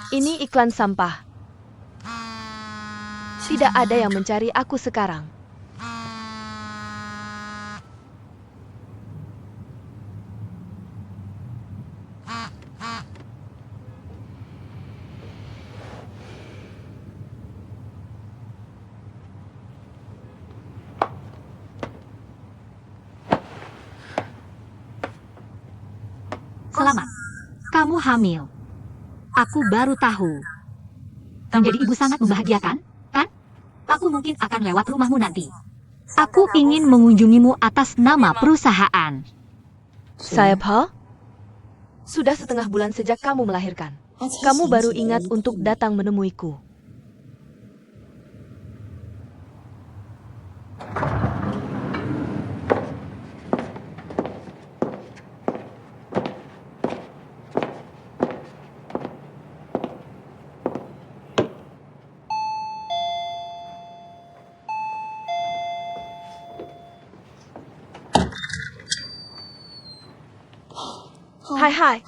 Ini iklan sampah. Tidak ada yang mencari aku sekarang. Selamat. Kamu hamil. Aku baru tahu. Menjadi ibu sangat membahagiakan, kan? Aku mungkin akan lewat rumahmu nanti. Aku ingin mengunjungimu atas nama perusahaan. Sayap Hall? Sudah setengah bulan sejak kamu melahirkan. Kamu baru ingat untuk datang menemuiku. Hai.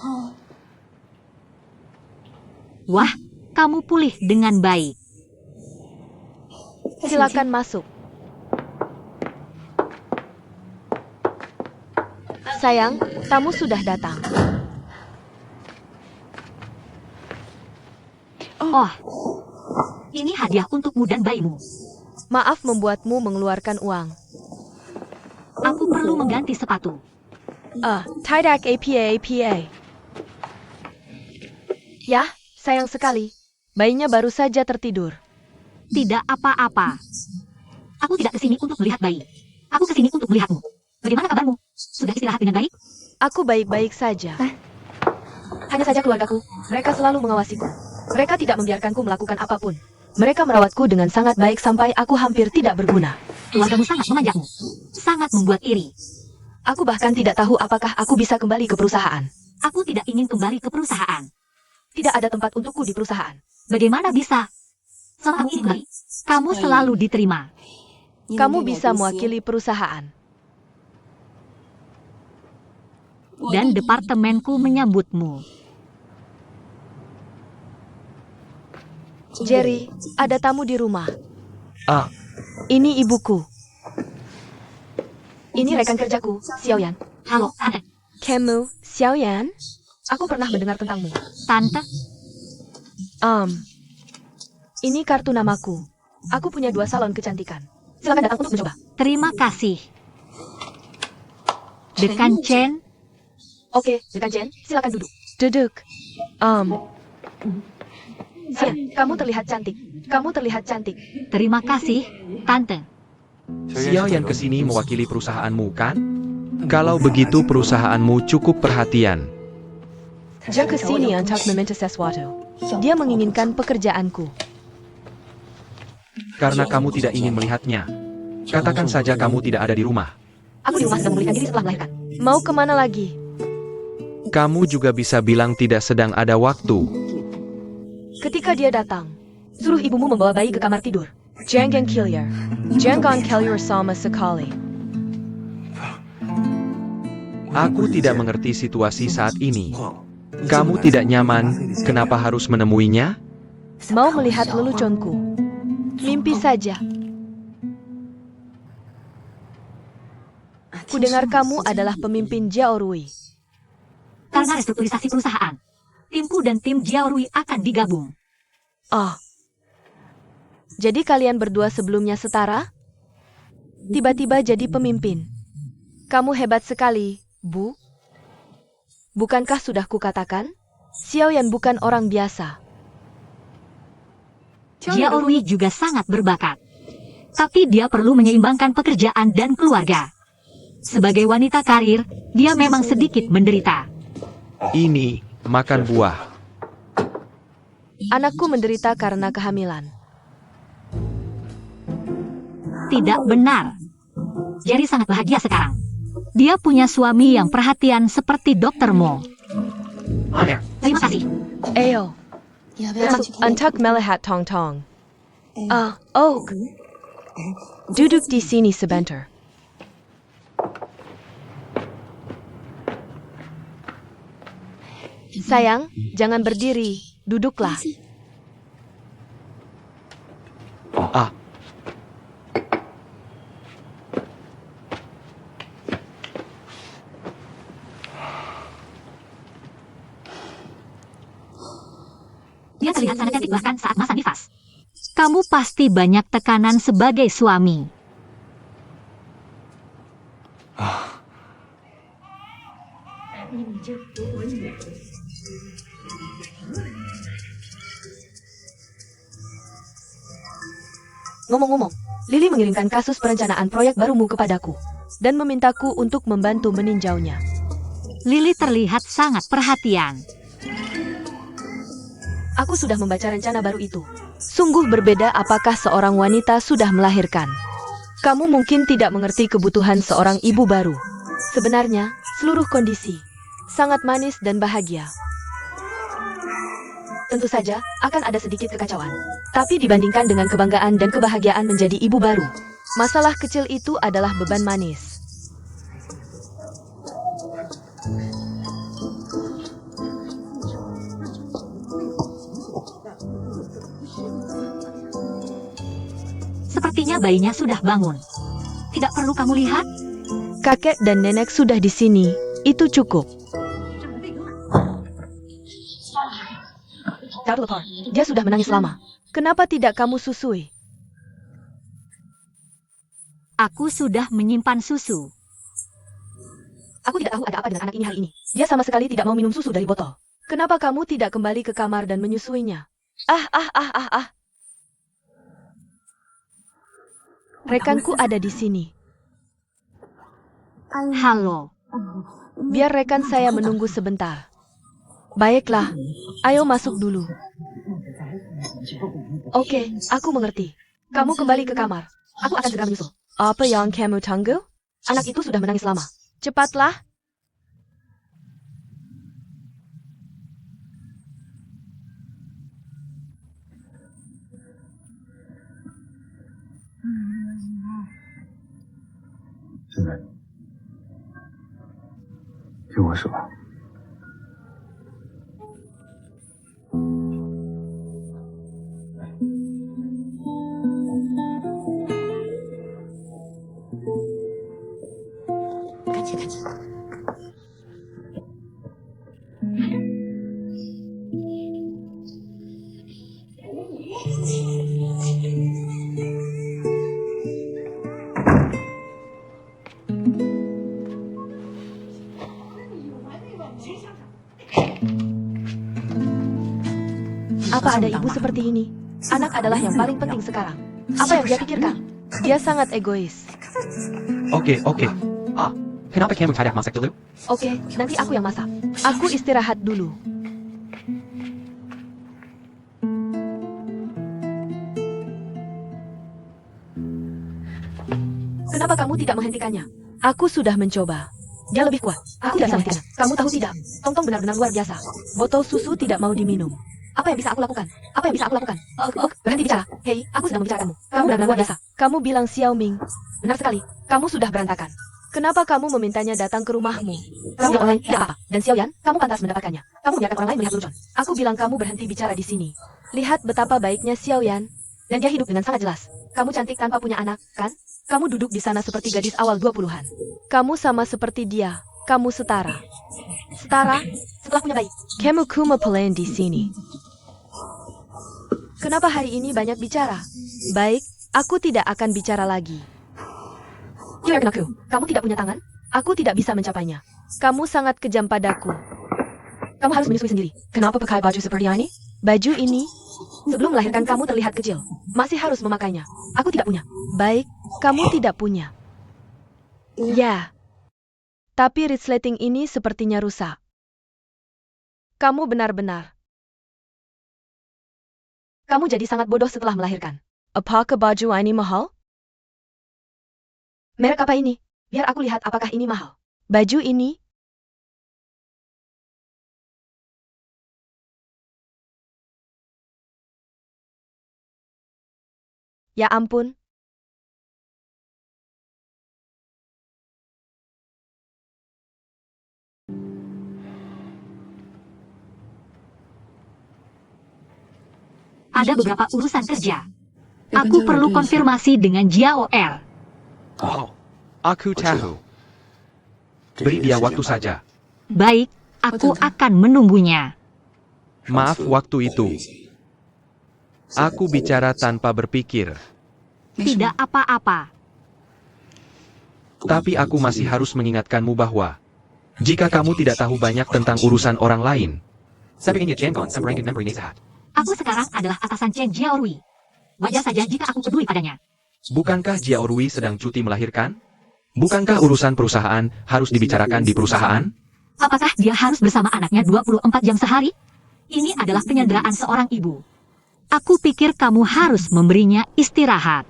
Wah, kamu pulih dengan baik. Silakan masuk. Sayang, tamu sudah datang. Oh, ini hadiah untukmu dan bayimu. Maaf membuatmu mengeluarkan uang. Aku perlu mengganti sepatu. Tidak APA. Ya, sayang sekali. Bayinya baru saja tertidur. Tidak apa-apa. Aku tidak kesini untuk melihat bayi. Aku kesini untuk melihatmu. Bagaimana kabarmu? Sudah istirahat dengan baik? Aku baik-baik saja. Hanya saja keluargaku, mereka selalu mengawasiku. Mereka tidak membiarkanku melakukan apapun. Mereka merawatku dengan sangat baik sampai aku hampir tidak berguna. Keluargamu sangat memanjamu. Sangat membuat iri. Aku bahkan tidak tahu apakah aku bisa kembali ke perusahaan. Aku tidak ingin kembali ke perusahaan. Tidak ada tempat untukku di perusahaan. Bagaimana bisa? Seorang istri, kamu selalu diterima. Kamu bisa mewakili perusahaan. Dan departemenku menyambutmu. Jerry, ada tamu di rumah. Ah, Ini ibuku. Ini rekan kerjaku, Xiaoyan. Halo, Tante. Kamu, Xiaoyan? Aku pernah mendengar tentangmu. Tante, Ini kartu namaku. Aku punya 2 salon kecantikan. Silakan datang untuk mencoba. terima kasih. Dekan Chen, Oke, dekan Jen, silakan duduk. Duduk. Xian, kamu terlihat cantik. Kamu terlihat cantik. terima kasih, Tante. Xiao yang kesini mewakili perusahaanmu kan? Kalau begitu perusahaanmu cukup perhatian. Dia kesini untuk meminta sesuatu. Dia menginginkan pekerjaanku. Karena kamu tidak ingin melihatnya. Katakan saja kamu tidak ada di rumah. Aku di rumah sedang memulihkan diri setelah melahirkan. Mau kemana lagi? Kamu juga bisa bilang tidak sedang ada waktu. Ketika dia datang, suruh ibumu membawa bayi ke kamar tidur. Jangan kilir. Jangan kilir sama sekali. Aku tidak mengerti situasi saat ini. Kamu tidak nyaman, kenapa harus menemuinya? Mau melihat leluconku? Mimpi saja. Kudengar kamu adalah pemimpin Jiaorui. Karena restrukturisasi perusahaan, timku dan tim Jiaorui akan digabung. Jadi kalian berdua sebelumnya setara? Tiba-tiba jadi pemimpin. Kamu hebat sekali, Bu. Bukankah sudah kukatakan? Xiaoyan bukan orang biasa. Jiaorui juga sangat berbakat. Tapi dia perlu menyeimbangkan pekerjaan dan keluarga. Sebagai wanita karir, dia memang sedikit menderita. Ini, makan buah. Anakku menderita karena kehamilan. Tidak benar. Jerry sangat bahagia sekarang. Dia punya suami yang perhatian seperti Dr. Mo. Terima kasih. Ayo, untuk melihat Tong-Tong. Oak. Duduk di sini sebentar. Sayang, jangan berdiri. Duduklah. Ah, Dia terlihat sangat cantik bahkan saat masa nifas. Kamu pasti banyak tekanan sebagai suami. Ngomong-ngomong, Lily mengirimkan kasus perencanaan proyek barumu kepadaku dan memintaku untuk membantu meninjaunya. Lily terlihat sangat perhatian. Aku sudah membaca rencana baru itu. Sungguh berbeda apakah seorang wanita sudah melahirkan. Kamu mungkin tidak mengerti kebutuhan seorang ibu baru. Sebenarnya, seluruh kondisi sangat manis dan bahagia. Tentu saja, akan ada sedikit kekacauan. Tapi dibandingkan dengan kebanggaan dan kebahagiaan menjadi ibu baru, masalah kecil itu adalah beban manis. Sepertinya bayinya sudah bangun. Tidak perlu kamu lihat? Kakek dan nenek sudah di sini. Itu cukup. Taruh lepor. Dia sudah menangis lama. Kenapa tidak kamu susui? Aku sudah menyimpan susu. Aku tidak tahu ada apa dengan anak ini hari ini. Dia sama sekali tidak mau minum susu dari botol. Kenapa kamu tidak kembali ke kamar dan menyusuinya? Rekanku ada di sini. Halo. Biar rekan saya menunggu sebentar. Baiklah, ayo masuk dulu. Oke, aku mengerti. Kamu kembali ke kamar. Aku akan segera menyusul. Apa yang kamu tunggu? Anak itu sudah menangis lama. Cepatlah. Apa ada ibu seperti ini? Anak adalah yang paling penting sekarang. Apa yang dia pikirkan? Dia sangat egois. Oke. Kenapa kamu tidak masak dulu? Oke, nanti aku yang masak. Aku istirahat dulu. Kenapa kamu tidak menghentikannya? Aku sudah mencoba. Dia lebih kuat. Aku tidak bisa menghentikannya. Kamu tahu tidak? Tong-tong benar-benar luar biasa. Botol susu tidak mau diminum. Apa yang bisa aku lakukan? Berhenti bicara. Hei, aku sedang membicarakanmu. Kamu benar-benar luar biasa. Kamu bilang Xiao Ming. Benar sekali. Kamu sudah berantakan. Kenapa kamu memintanya datang ke rumahmu? Kamu bilang orang lain tidak apa-apa. Dan Xiao Yan, kamu pantas mendapatkannya. Kamu membiarkan orang lain melihat lelucon. Aku bilang kamu berhenti bicara di sini. Lihat betapa baiknya Xiao Yan. Dan dia hidup dengan sangat jelas. Kamu cantik tanpa punya anak, kan? Kamu duduk di sana seperti gadis awal 20-an. Kamu sama seperti dia. Kamu setara. Setara? Setelah punya bayi. Kamu kumapelain di sini. Kenapa hari ini banyak bicara? Baik, aku tidak akan bicara lagi. Biarkan aku. Kamu tidak punya tangan? Aku tidak bisa mencapainya. Kamu sangat kejam padaku. Kamu harus menyusui sendiri. Kenapa pakai baju seperti ini? Baju ini? Sebelum melahirkan kamu terlihat kecil. Masih harus memakainya. Aku tidak punya. Baik, kamu tidak punya. Ya. Tapi resleting ini sepertinya rusak. Kamu benar-benar. Kamu jadi sangat bodoh setelah melahirkan. Apakah baju ini mahal? Merek apa ini? Biar aku lihat apakah ini mahal. Baju ini? Ya ampun. Ada beberapa urusan kerja. Aku perlu konfirmasi dengan Jiao Er. Oh, aku tahu. Beri dia waktu saja. Baik, aku akan menunggunya. Maaf waktu itu. Aku bicara tanpa berpikir. Tidak apa-apa. Tapi aku masih harus mengingatkanmu bahwa jika kamu tidak tahu banyak tentang urusan orang lain, Aku sekarang adalah atasan Chen Jiaorui. Wajar saja jika aku peduli padanya. bukankah Jiaorui sedang cuti melahirkan? Bukankah urusan perusahaan harus dibicarakan di perusahaan? Apakah dia harus bersama anaknya 24 jam sehari? Ini adalah penyanderaan seorang ibu. Aku pikir kamu harus memberinya istirahat.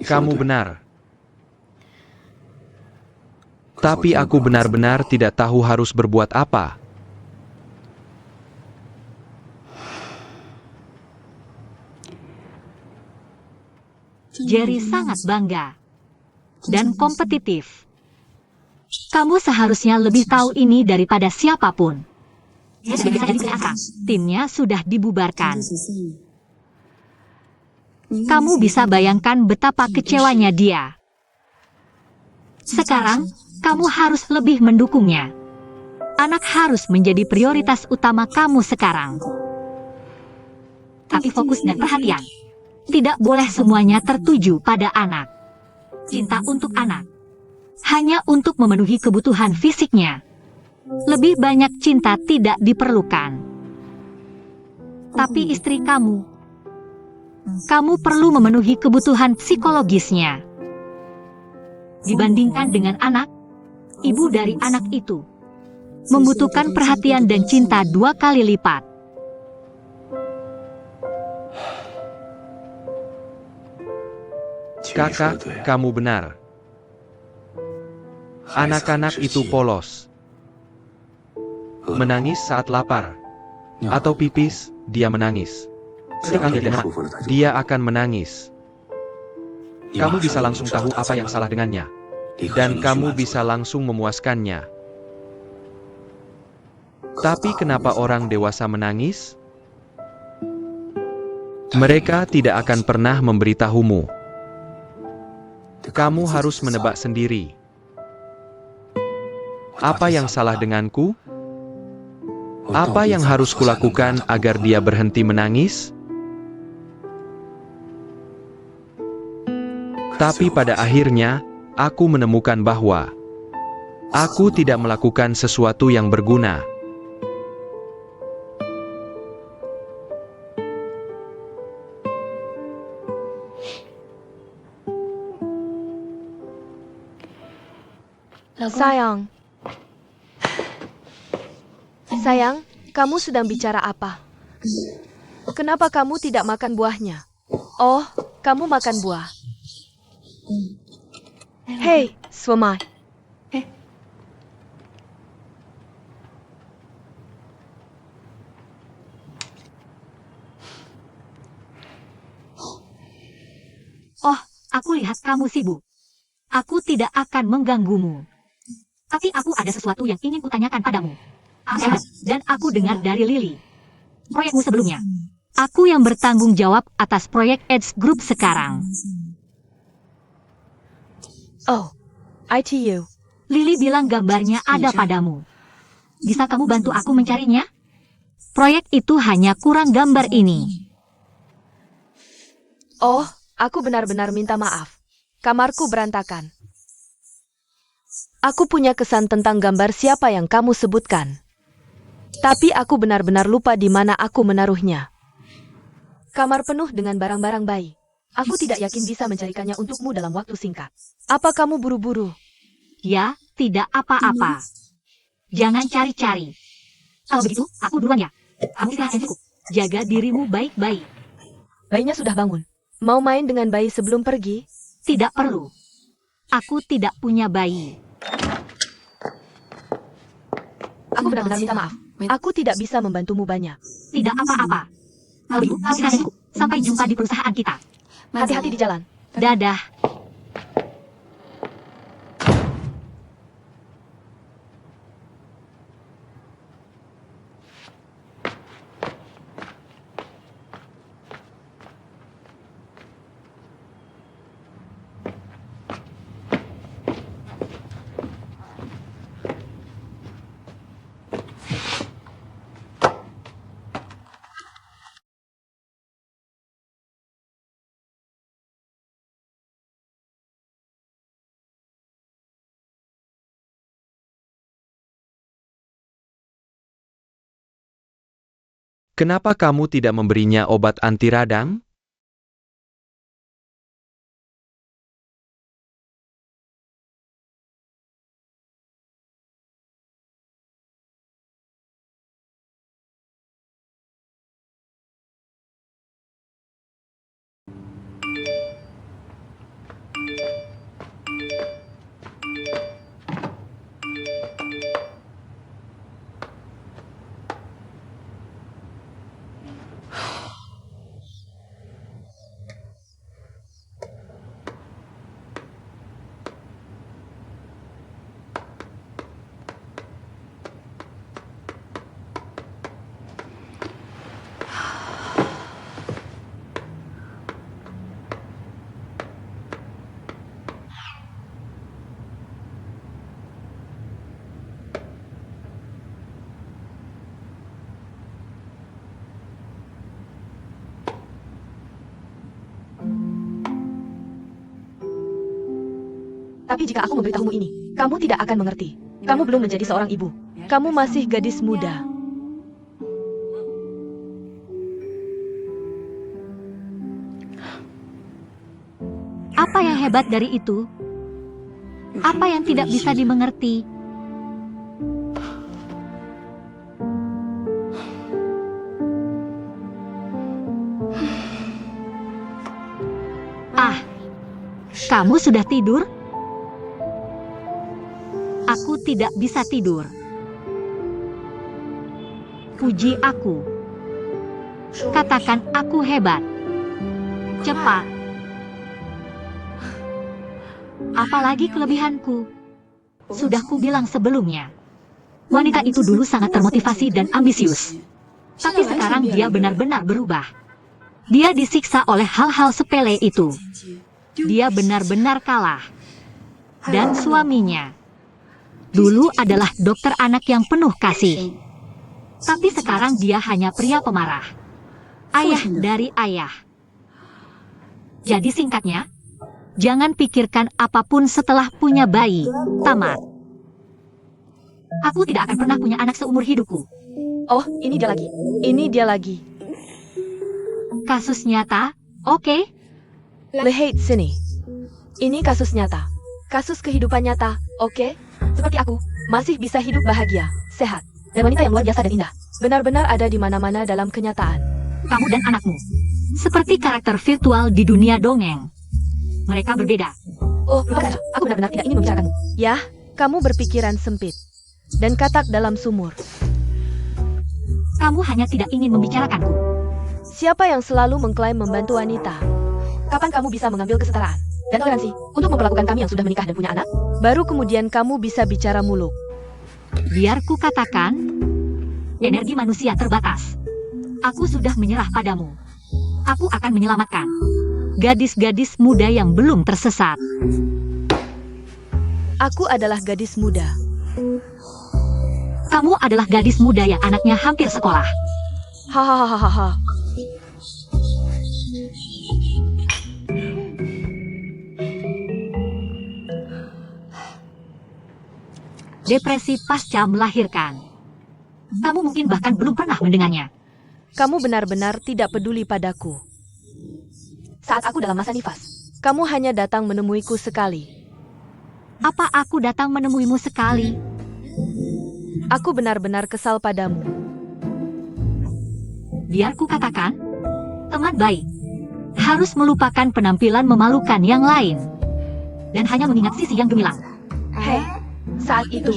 Kamu benar. Tapi aku benar-benar tidak tahu harus berbuat apa. Jerry sangat bangga dan kompetitif. Kamu seharusnya lebih tahu ini daripada siapapun. Dia sudah bisa jadi pilihan sepihak. Timnya sudah dibubarkan. Kamu bisa bayangkan betapa kecewanya dia. Sekarang, kamu harus lebih mendukungnya. Anak harus menjadi prioritas utama kamu sekarang. Tapi fokus dan perhatian. Tidak boleh semuanya tertuju pada anak. Cinta untuk anak. Hanya untuk memenuhi kebutuhan fisiknya. Lebih banyak cinta tidak diperlukan. Tapi istri kamu perlu memenuhi kebutuhan psikologisnya. Dibandingkan dengan anak, ibu dari anak itu membutuhkan perhatian dan cinta 2 kali lipat. Kakak, kamu benar. Anak-anak itu polos. Menangis saat lapar. Atau pipis, dia menangis. Setiap kali dia akan menangis. Kamu bisa langsung tahu apa yang salah dengannya. Dan kamu bisa langsung memuaskannya. Tapi kenapa orang dewasa menangis? Mereka tidak akan pernah memberitahumu. Kamu harus menebak sendiri. Apa yang salah denganku? Apa yang harus kulakukan agar dia berhenti menangis? Tapi pada akhirnya, aku menemukan bahwa aku tidak melakukan sesuatu yang berguna. Sayang. Sayang, kamu sedang bicara apa? Kenapa kamu tidak makan buahnya? Oh, kamu makan buah. Hei, Swamai. Oh, aku lihat kamu sibuk. Aku tidak akan mengganggumu. Tapi aku ada sesuatu yang ingin kutanyakan padamu. Dan aku dengar dari Lily. Proyekmu sebelumnya. Aku yang bertanggung jawab atas proyek Edge Group sekarang. Oh, ITU. Lily bilang gambarnya ada padamu. Bisa kamu bantu aku mencarinya? Proyek itu hanya kurang gambar ini. Oh, aku benar-benar minta maaf. Kamarku berantakan. Aku punya kesan tentang gambar siapa yang kamu sebutkan. Tapi aku benar-benar lupa di mana aku menaruhnya. Kamar penuh dengan barang-barang bayi. Aku tidak yakin bisa mencarikannya untukmu dalam waktu singkat. Apa kamu buru-buru? Ya, tidak apa-apa. Jangan cari-cari. Kalau begitu, aku duluan ya. Kamu istirahat yang cukup. Jaga dirimu baik-baik. Bayinya sudah bangun. Mau main dengan bayi sebelum pergi? Tidak perlu. Aku tidak punya bayi. Aku benar-benar minta maaf. Aku tidak bisa membantumu banyak. Tidak apa-apa. Kalau begitu, kamu istirahat yang cukup. Sampai jumpa di perusahaan kita. Hati-hati di jalan. Dadah. Kenapa kamu tidak memberinya obat anti radang? Tapi jika aku memberitahumu ini, kamu tidak akan mengerti. Kamu belum menjadi seorang ibu. Kamu masih gadis muda. Apa yang hebat dari itu? Apa yang tidak bisa dimengerti? Ah, kamu sudah tidur? Aku tidak bisa tidur. Puji aku. Katakan aku hebat. Cepat. Apalagi kelebihanku. Sudah kubilang sebelumnya. Wanita itu dulu sangat termotivasi dan ambisius. Tapi sekarang dia benar-benar berubah. Dia disiksa oleh hal-hal sepele itu. Dia benar-benar kalah. Dan suaminya dulu adalah dokter anak yang penuh kasih. Tapi sekarang dia hanya pria pemarah. Ayah dari ayah. Jadi singkatnya, jangan pikirkan apapun setelah punya bayi. Tamat. Aku tidak akan pernah punya anak seumur hidupku. Oh, ini dia lagi. Ini dia lagi. Kasus nyata, oke? Lihat sini. Ini kasus nyata. Kasus kehidupan nyata, oke? Seperti aku, masih bisa hidup bahagia, sehat, dan wanita yang luar biasa dan indah. Benar-benar ada di mana-mana dalam kenyataan. Kamu dan anakmu. Seperti karakter virtual di dunia dongeng. Mereka berbeda. Oh, lupa saja. Aku benar-benar tidak ingin membicarakanmu. Ya, kamu berpikiran sempit. Dan katak dalam sumur. Kamu hanya tidak ingin membicarakanku. Siapa yang selalu mengklaim membantu wanita? Kapan kamu bisa mengambil kesetaraan dan toleransi untuk memperlakukan kami yang sudah menikah dan punya anak? Baru kemudian kamu bisa bicara muluk. Biar ku katakan, energi manusia terbatas. Aku sudah menyerah padamu. Aku akan menyelamatkan gadis-gadis muda yang belum tersesat. Aku adalah gadis muda. Kamu adalah gadis muda yang anaknya hampir sekolah. Hahaha. Depresi pasca melahirkan. Kamu mungkin bahkan belum pernah mendengarnya. Kamu benar-benar tidak peduli padaku. Saat aku dalam masa nifas, kamu hanya datang menemuiku sekali. Apa aku datang menemuimu sekali? Aku benar-benar kesal padamu. Biar ku katakan, teman baik harus melupakan penampilan memalukan yang lain dan hanya mengingat sisi yang gemilang. Hei, saat itu,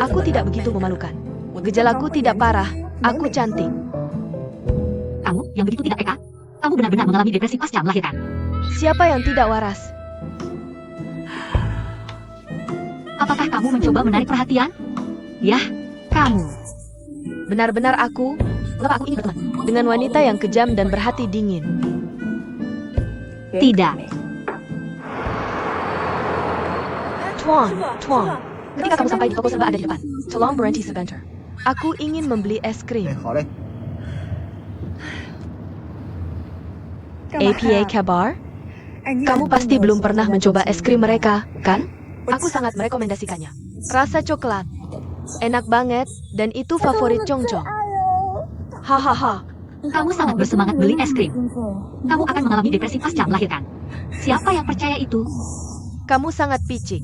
aku tidak begitu memalukan. Gejalaku tidak parah, aku cantik. Kamu yang begitu tidak peka, kamu benar-benar mengalami depresi pasca melahirkan. Siapa yang tidak waras? Apakah kamu mencoba menarik perhatian? Yah, kamu. Benar-benar aku ingin berteman dengan wanita yang kejam dan berhati dingin. Tidak. Tuan. Ketika kamu sampai di toko serba ada di depan. Tolong berhenti sebentar. Aku ingin membeli es krim. APA Kabar? Kamu pasti belum pernah mencoba es krim mereka, kan? Aku sangat merekomendasikannya. Rasa coklat. Enak banget, dan itu favorit Congcong. Hahaha. Kamu sangat bersemangat beli es krim. Kamu akan mengalami depresi pasca melahirkan. Siapa yang percaya itu? Kamu sangat picik.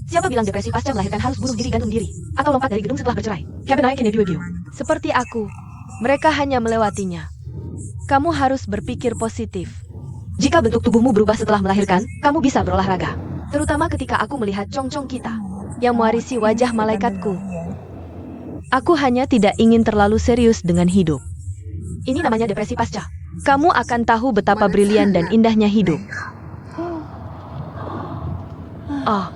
Siapa bilang depresi pasca melahirkan harus bunuh diri gantung diri? Atau lompat dari gedung setelah bercerai? Kevin, I can review you. Seperti aku. Mereka hanya melewatinya. Kamu harus berpikir positif. Jika bentuk tubuhmu berubah setelah melahirkan, kamu bisa berolahraga. Terutama ketika aku melihat congcong kita, yang mewarisi wajah malaikatku. Aku hanya tidak ingin terlalu serius dengan hidup. Ini namanya depresi pasca. Kamu akan tahu betapa brilian dan indahnya hidup. Oh.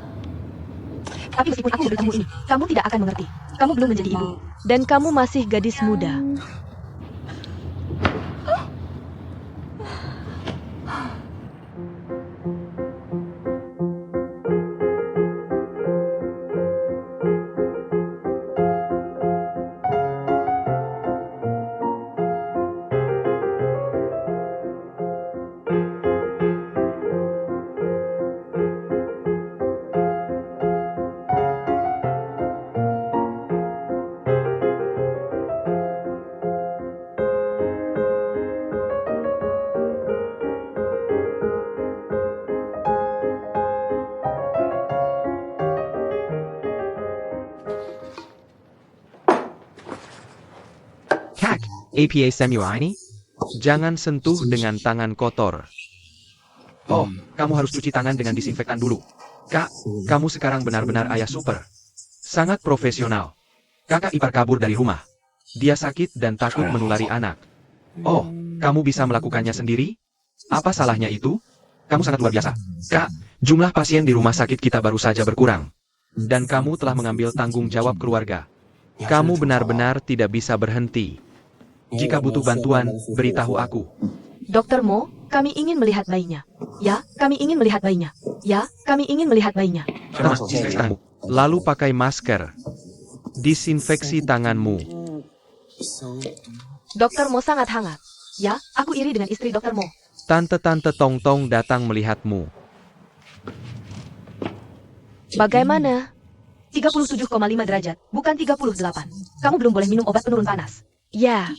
Tapi meskipun aku memberitahu ini, kamu tidak akan mengerti. Kamu belum menjadi ibu. Dan kamu masih gadis muda. APA Semua ini? Jangan sentuh dengan tangan kotor. Oh, kamu harus cuci tangan dengan disinfektan dulu. Kak, kamu sekarang benar-benar ayah super. Sangat profesional. Kakak ipar kabur dari rumah. Dia sakit dan takut menulari anak. Oh, kamu bisa melakukannya sendiri? Apa salahnya itu? Kamu sangat luar biasa. Kak, jumlah pasien di rumah sakit kita baru saja berkurang. Dan kamu telah mengambil tanggung jawab keluarga. Kamu benar-benar tidak bisa berhenti. Jika butuh bantuan, beritahu aku. Dokter Mo, kami ingin melihat bayinya. Ya, kami ingin melihat bayinya. Ya, kami ingin melihat bayinya. Pertama, disinfeksi tanganmu. Lalu pakai masker. Disinfeksi tanganmu. Dokter Mo sangat hangat. Ya, aku iri dengan istri Dokter Mo. Tante-tante Tong-Tong datang melihatmu. Bagaimana? 37,5 derajat, bukan 38. Kamu belum boleh minum obat penurun panas. Ya.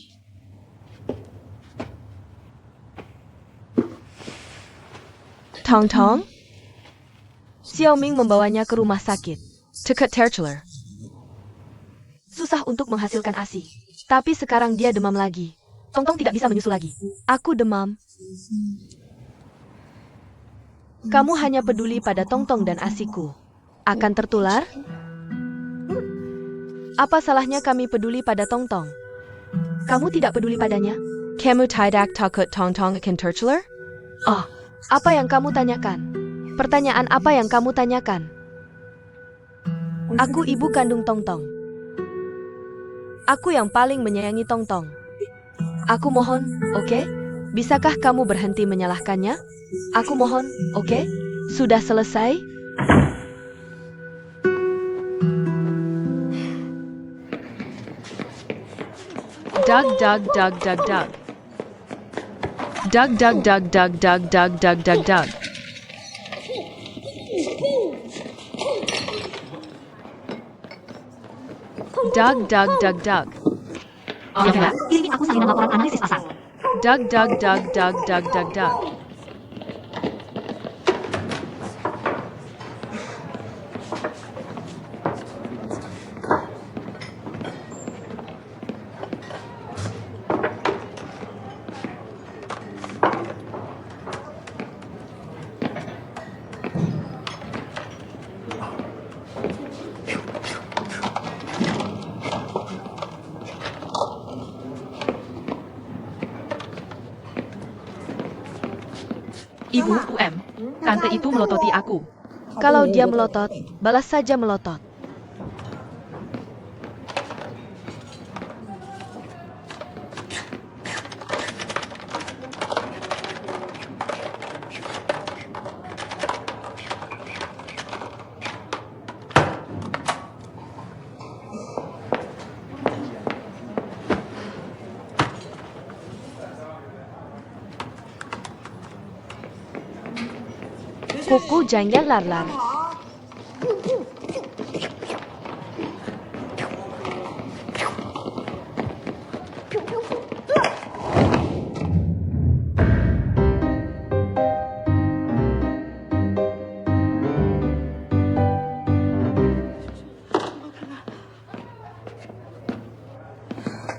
Tong-Tong? Xiaoming membawanya ke rumah sakit. Dekat Tertular. Susah untuk menghasilkan ASI. Tapi sekarang dia demam lagi. Tong-Tong tidak bisa menyusu lagi. Aku demam. Kamu hanya peduli pada Tong-Tong dan ASIku. Akan tertular? Apa salahnya kami peduli pada Tong-Tong? Kamu tidak peduli padanya? Kamu tidak takut Tong-Tong akan tertular? Oh, apa yang kamu tanyakan? Pertanyaan apa yang kamu tanyakan? Aku ibu kandung Tong-Tong. Aku yang paling menyayangi Tong-Tong. Aku mohon, oke? Bisakah kamu berhenti menyalahkannya? Aku mohon, oke? Sudah selesai? Dug, dug, dug, dug, dug. Dug, dug, dug, dug, dug, dug, dug, dug, dug. Dug, dug, dug, dug. Ya, kirimi aku salinan laporan analisis pasar. Dug, dug, dug, dug, dug, dug, dug. Ibu, UM, tante itu melototi aku. Kalau dia melotot, balas saja melotot. Kuku jangan lar-lar.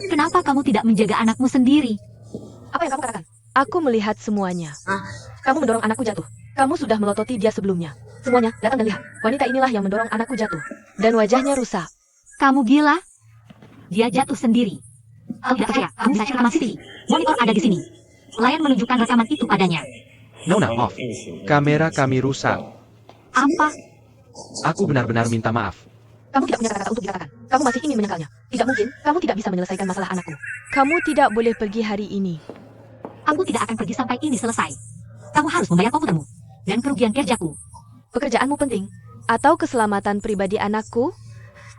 Kenapa kamu tidak menjaga anakmu sendiri? Apa yang kamu katakan? Aku melihat semuanya. Kamu mendorong anakku jatuh. Kamu sudah melototi dia sebelumnya. Semuanya, datang dan lihat. Wanita inilah yang mendorong anakku jatuh. Dan wajahnya rusak. Kamu gila? Dia jatuh sendiri. Kamu tidak percaya? Kamu bisa cek rekaman CCTV. Monitor ada di sini. Pelayan menunjukkan rekaman itu padanya. Nona, off. Kamera kami rusak. Apa? Aku benar-benar minta maaf. Kamu tidak punya kata-kata untuk dikatakan. Kamu masih ingin menyekalnya. Tidak mungkin, kamu tidak bisa menyelesaikan masalah anakku. Kamu tidak boleh pergi hari ini. Aku tidak akan pergi sampai ini selesai. Kamu harus membayar komputermu dan kerugian kerjaku. Pekerjaanmu penting. Atau keselamatan pribadi anakku.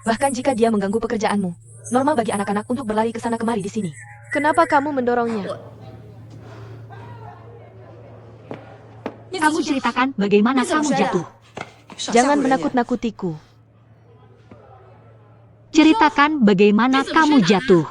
Bahkan jika dia mengganggu pekerjaanmu. Normal bagi anak-anak untuk berlari ke sana kemari di sini. Kenapa kamu mendorongnya? Kamu ceritakan bagaimana kamu jatuh. Jangan menakut-nakutiku. Ceritakan bagaimana kamu jatuh.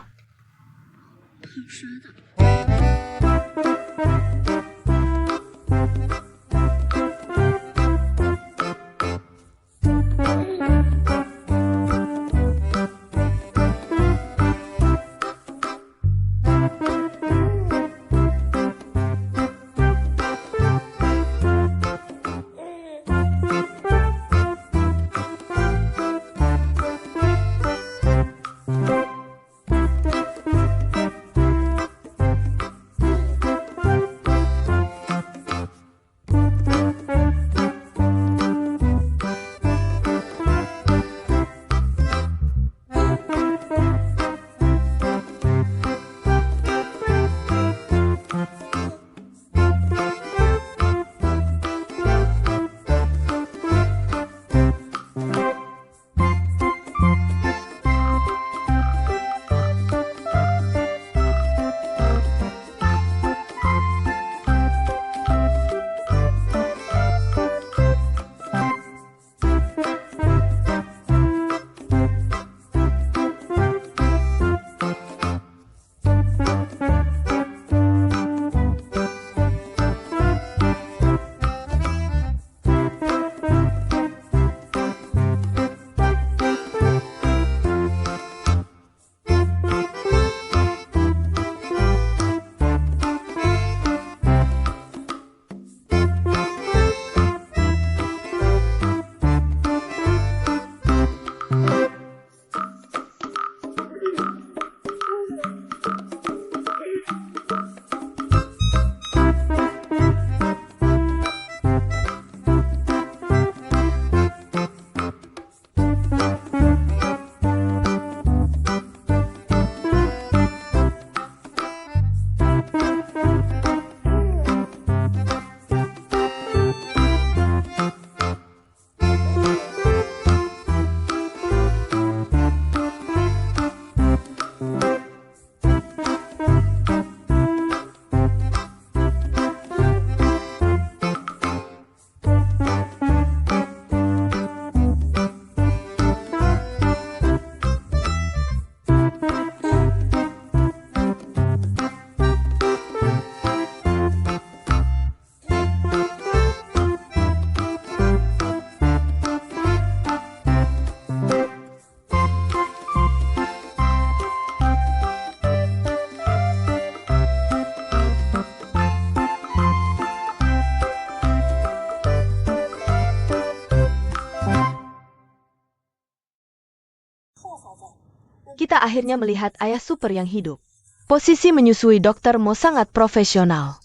Kita akhirnya melihat ayah super yang hidup. Posisi menyusui Dr. Mo sangat profesional.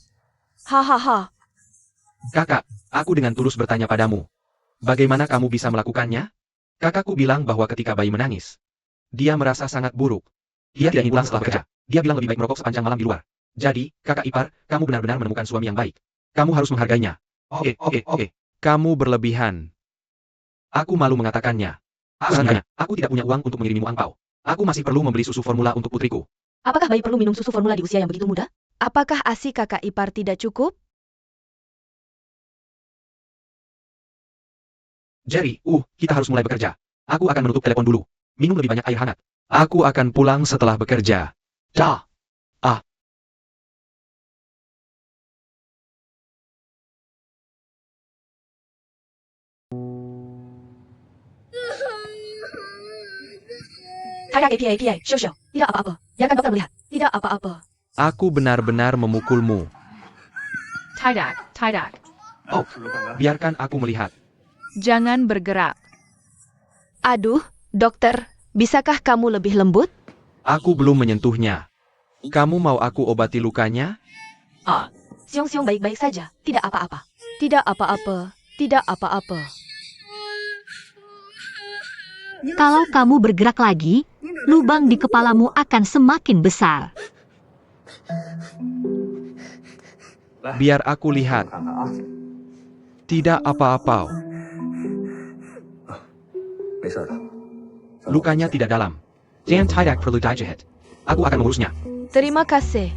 Hahaha. Kakak, aku dengan tulus bertanya padamu. Bagaimana kamu bisa melakukannya? Kakakku bilang bahwa ketika bayi menangis, dia merasa sangat buruk. Dia tidak ingin pulang setelah bekerja. Dia bilang lebih baik merokok sepanjang malam di luar. Jadi, kakak ipar, kamu benar-benar menemukan suami yang baik. Kamu harus menghargainya. Oke. Kamu berlebihan. Aku malu mengatakannya. Sebenarnya, aku tidak punya uang untuk mengirimimu angpau. Aku masih perlu membeli susu formula untuk putriku. Apakah bayi perlu minum susu formula di usia yang begitu muda? Apakah ASI kakak ipar tidak cukup? Jerry, kita harus mulai bekerja. Aku akan menutup telepon dulu. Minum lebih banyak air hangat. Aku akan pulang setelah bekerja. Dah. APA, Shosho. Tidak apa-apa. Biarkan dokter melihat. Tidak apa-apa. Aku benar-benar memukulmu. Tidak. Oh, biarkan aku melihat. Jangan bergerak. Aduh, dokter. Bisakah kamu lebih lembut? Aku belum menyentuhnya. Kamu mau aku obati lukanya? Siung-siung baik-baik saja. Tidak apa-apa. Tidak apa-apa. Tidak apa-apa. Kalau kamu bergerak lagi, lubang di kepalamu akan semakin besar. Biar aku lihat. Tidak apa-apa. Lukanya tidak dalam. Jangan tidak perlu dijahit. Aku akan mengurusnya. Terima kasih.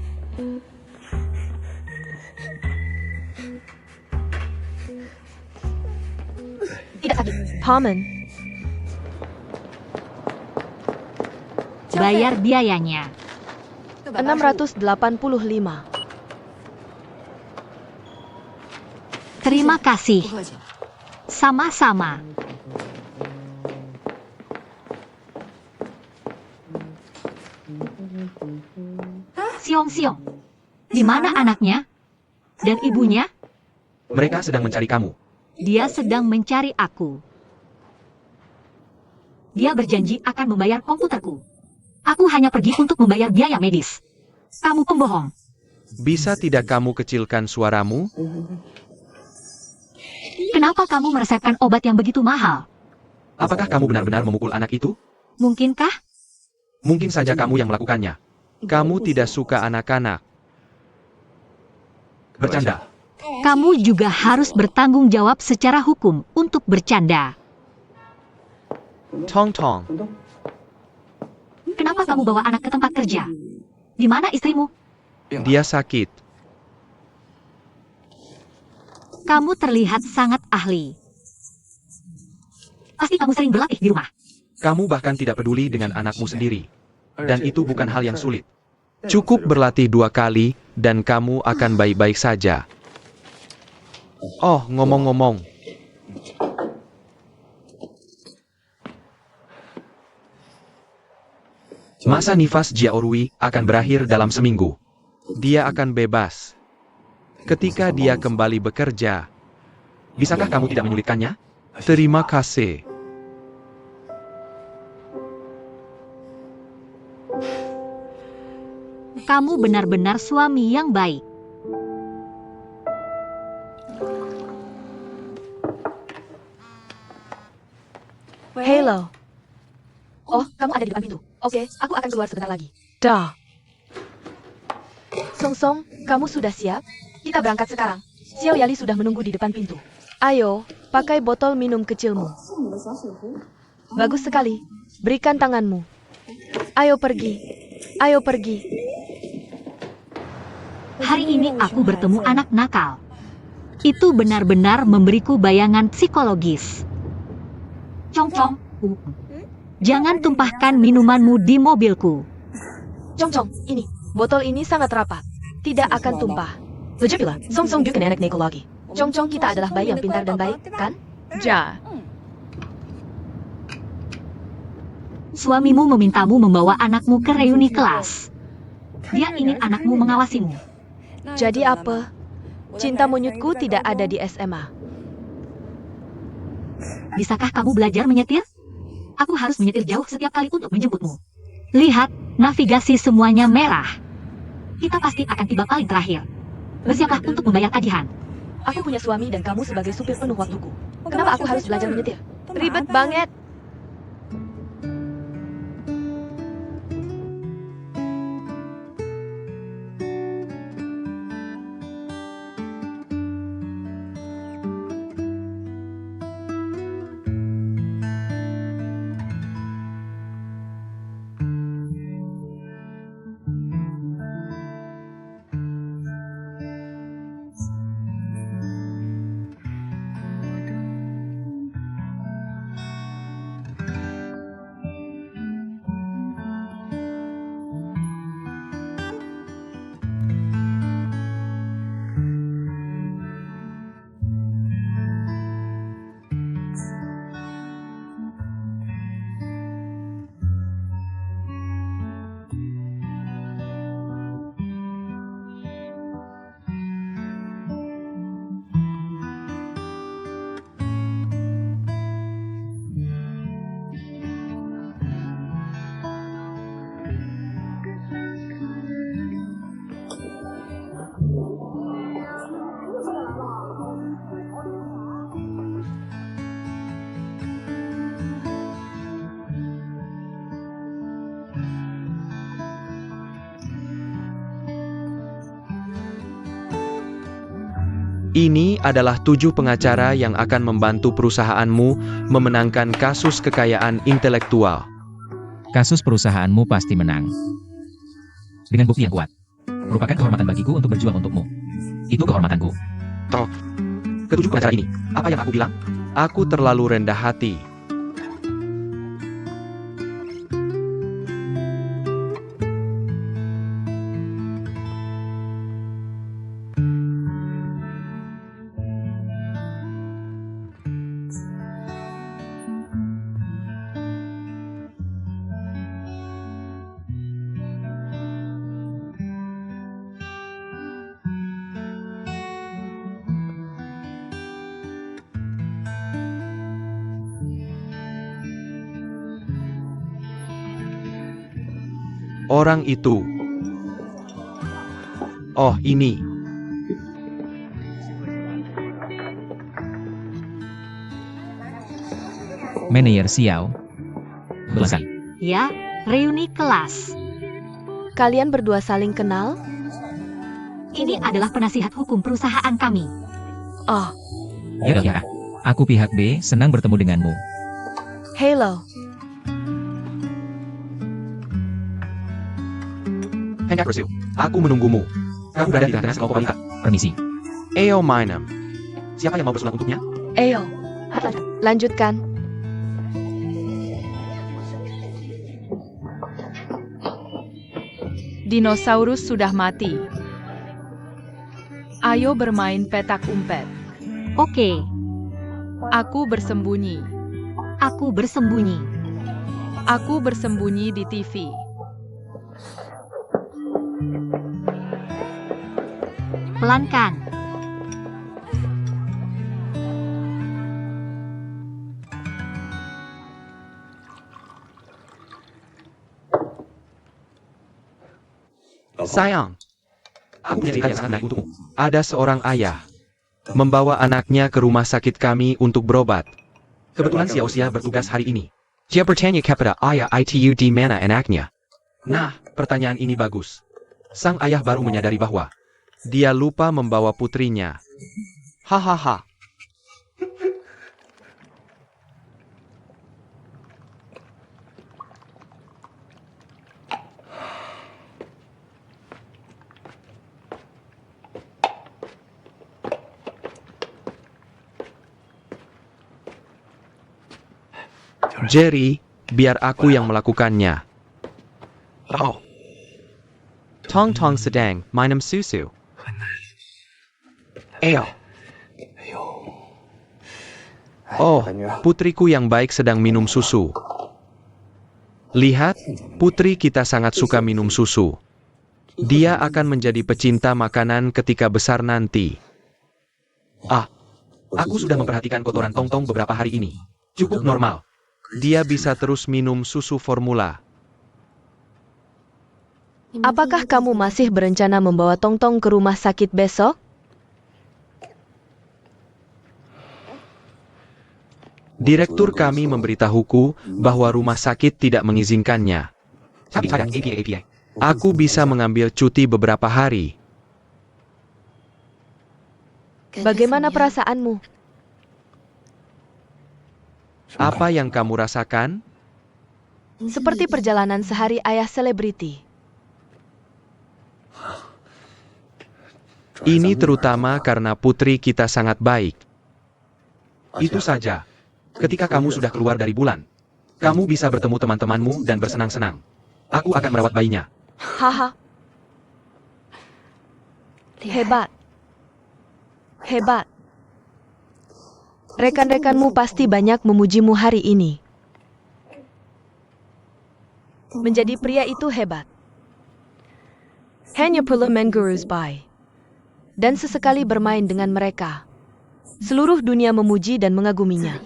Tidak sakit. Paman. Bayar biayanya. 685. Terima kasih. Sama-sama. Siong-siong. Di mana anaknya? Dan ibunya? Mereka sedang mencari kamu. Dia sedang mencari aku. Dia berjanji akan membayar komputerku. Aku hanya pergi untuk membayar biaya medis. Kamu pembohong. Bisa tidak kamu kecilkan suaramu? Kenapa kamu meresepkan obat yang begitu mahal? Apakah kamu benar-benar memukul anak itu? Mungkinkah? Mungkin saja kamu yang melakukannya. Kamu tidak suka anak-anak. Bercanda. Kamu juga harus bertanggung jawab secara hukum untuk bercanda. Tong-tong. Kenapa kamu bawa anak ke tempat kerja? Di mana istrimu? Dia sakit. Kamu terlihat sangat ahli. Pasti kamu sering berlatih di rumah. Kamu bahkan tidak peduli dengan anakmu sendiri. Dan itu bukan hal yang sulit. Cukup berlatih 2 kali, dan kamu akan baik-baik saja. Oh, ngomong-ngomong. Masa nifas Jiaorui akan berakhir dalam seminggu. Dia akan bebas. Ketika dia kembali bekerja, bisakah kamu tidak menyulitkannya? Terima kasih. Kamu benar-benar suami yang baik. Hello. Oh, kamu ada di depan pintu. Oke, aku akan keluar sebentar lagi. Dah. Song-song, kamu sudah siap? Kita berangkat sekarang. Xiao Yali sudah menunggu di depan pintu. Ayo, pakai botol minum kecilmu. Bagus sekali. Berikan tanganmu. Ayo pergi. Ayo pergi. Hari ini aku bertemu anak nakal. Itu benar-benar memberiku bayangan psikologis. Cong-cong. Jangan tumpahkan minumanmu di mobilku. Cong-cong, ini. Botol ini sangat rapat. Tidak akan tumpah. Lagipula, Song-song bukan anak neko lagi. Cong-cong kita adalah bayi yang pintar dan baik, kan? Ja. Suamimu memintamu membawa anakmu ke reuni kelas. Dia ingin anakmu mengawasimu. Jadi apa? Cinta monyetku tidak ada di SMA. Bisakah kamu belajar menyetir? Aku harus menyetir jauh setiap kali untuk menjemputmu. Lihat, navigasi semuanya merah. Kita pasti akan tiba paling terakhir. Bersiaplah untuk membayar tagihan. Aku punya suami dan kamu sebagai supir penuh waktuku. Kenapa aku harus belajar menyetir? Ribet banget. Ini adalah 7 pengacara yang akan membantu perusahaanmu memenangkan kasus kekayaan intelektual. Kasus perusahaanmu pasti menang. Dengan bukti yang kuat. Merupakan kehormatan bagiku untuk berjuang untukmu. Itu kehormatanku. Tok. Ketujuh pengacara ini, apa yang aku bilang? Aku terlalu rendah hati. Orang itu. Oh, ini. Manajer Xiao. Selesai. Ya, reuni kelas. Kalian berdua saling kenal? Ini adalah penasihat hukum perusahaan kami. Oh, Ya. Aku pihak B, senang bertemu denganmu. hello. Hanya Brazil. Aku menunggumu. Kamu berada di tengah sekelompok wanita. Permisi. Eo Minam. Siapa yang mau bersunat untuknya? Ayo, lanjutkan. Dinosaurus sudah mati. Ayo bermain petak umpet. Oke, Aku bersembunyi. aku bersembunyi. Aku bersembunyi di TV. Pelankan. Sayang. Aku punya cerita yang sangat menarik untukmu. Ada seorang ayah membawa anaknya ke rumah sakit kami untuk berobat. Kebetulan Xiao Xia bertugas hari ini. Dia bertanya kepada ayah itu di mana anaknya. Nah, pertanyaan ini bagus. Sang ayah baru menyadari bahwa dia lupa membawa putrinya. Hahaha. Jerry, biar aku yang melakukannya. Oh. Tong Tong sedang minum susu. Ayo. Oh, putriku yang baik sedang minum susu. Lihat, putri kita sangat suka minum susu. Dia akan menjadi pecinta makanan ketika besar nanti. Ah, aku sudah memperhatikan kotoran Tong Tong beberapa hari ini. Cukup normal. Dia bisa terus minum susu formula. Apakah kamu masih berencana membawa Tong Tong ke rumah sakit besok? Direktur kami memberitahuku bahwa rumah sakit tidak mengizinkannya. Aku bisa mengambil cuti beberapa hari. Bagaimana perasaanmu? Apa yang kamu rasakan? Seperti perjalanan sehari ayah selebriti. Ini terutama karena putri kita sangat baik. Itu saja. Ketika kamu sudah keluar dari bulan, kamu bisa bertemu teman-temanmu dan bersenang-senang. Aku akan merawat bayinya. Haha. Hebat. Hebat. Rekan-rekanmu pasti banyak memujimu hari ini. Menjadi pria itu hebat. Hanya perlu menggurus by. Dan sesekali bermain dengan mereka. Seluruh dunia memuji dan mengaguminya.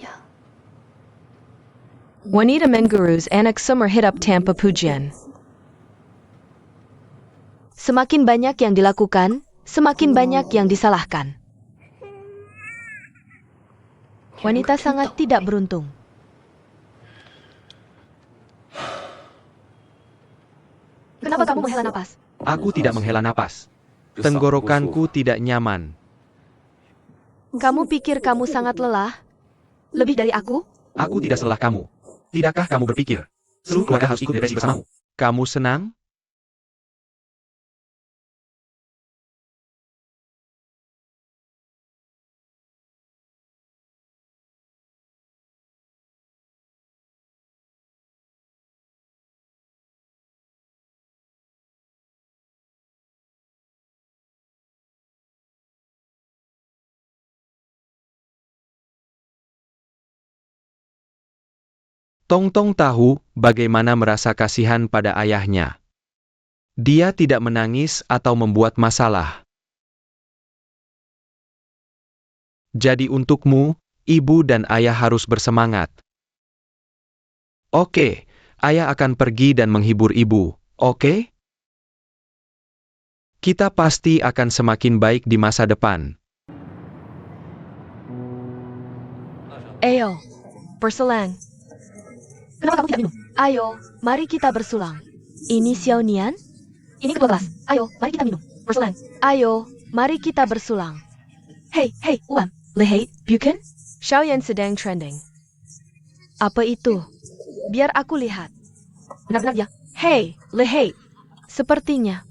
Wanita menggurus anak summer hit up tanpa pujian. Semakin banyak yang dilakukan, semakin banyak yang disalahkan. Wanita sangat tidak beruntung. Kenapa kamu menghela napas? Aku tidak menghela napas. Tenggorokanku tidak nyaman. Kamu pikir kamu sangat lelah? Lebih dari aku? Aku tidak salah kamu. Tidakkah kamu berpikir seluruh keluarga harus ikut depresi bersamamu? Kamu senang? Tong Tong tahu bagaimana merasa kasihan pada ayahnya. Dia tidak menangis atau membuat masalah. Jadi untukmu, ibu dan ayah harus bersemangat. Oke, ayah akan pergi dan menghibur ibu, Oke? Kita pasti akan semakin baik di masa depan. Ayo, bersulang. Kenapa kamu tidak minum? Ayo, mari kita bersulang. Ini Xiao Nian? Ini ketua kelas. Ayo, mari kita minum. Bersulang. Ayo, mari kita bersulang. Hei, Uam, Lehei, bukan? Xiaoyan sedang trending. Apa itu? Biar aku lihat. Benar-benar ya. Hei, Lehei. Sepertinya.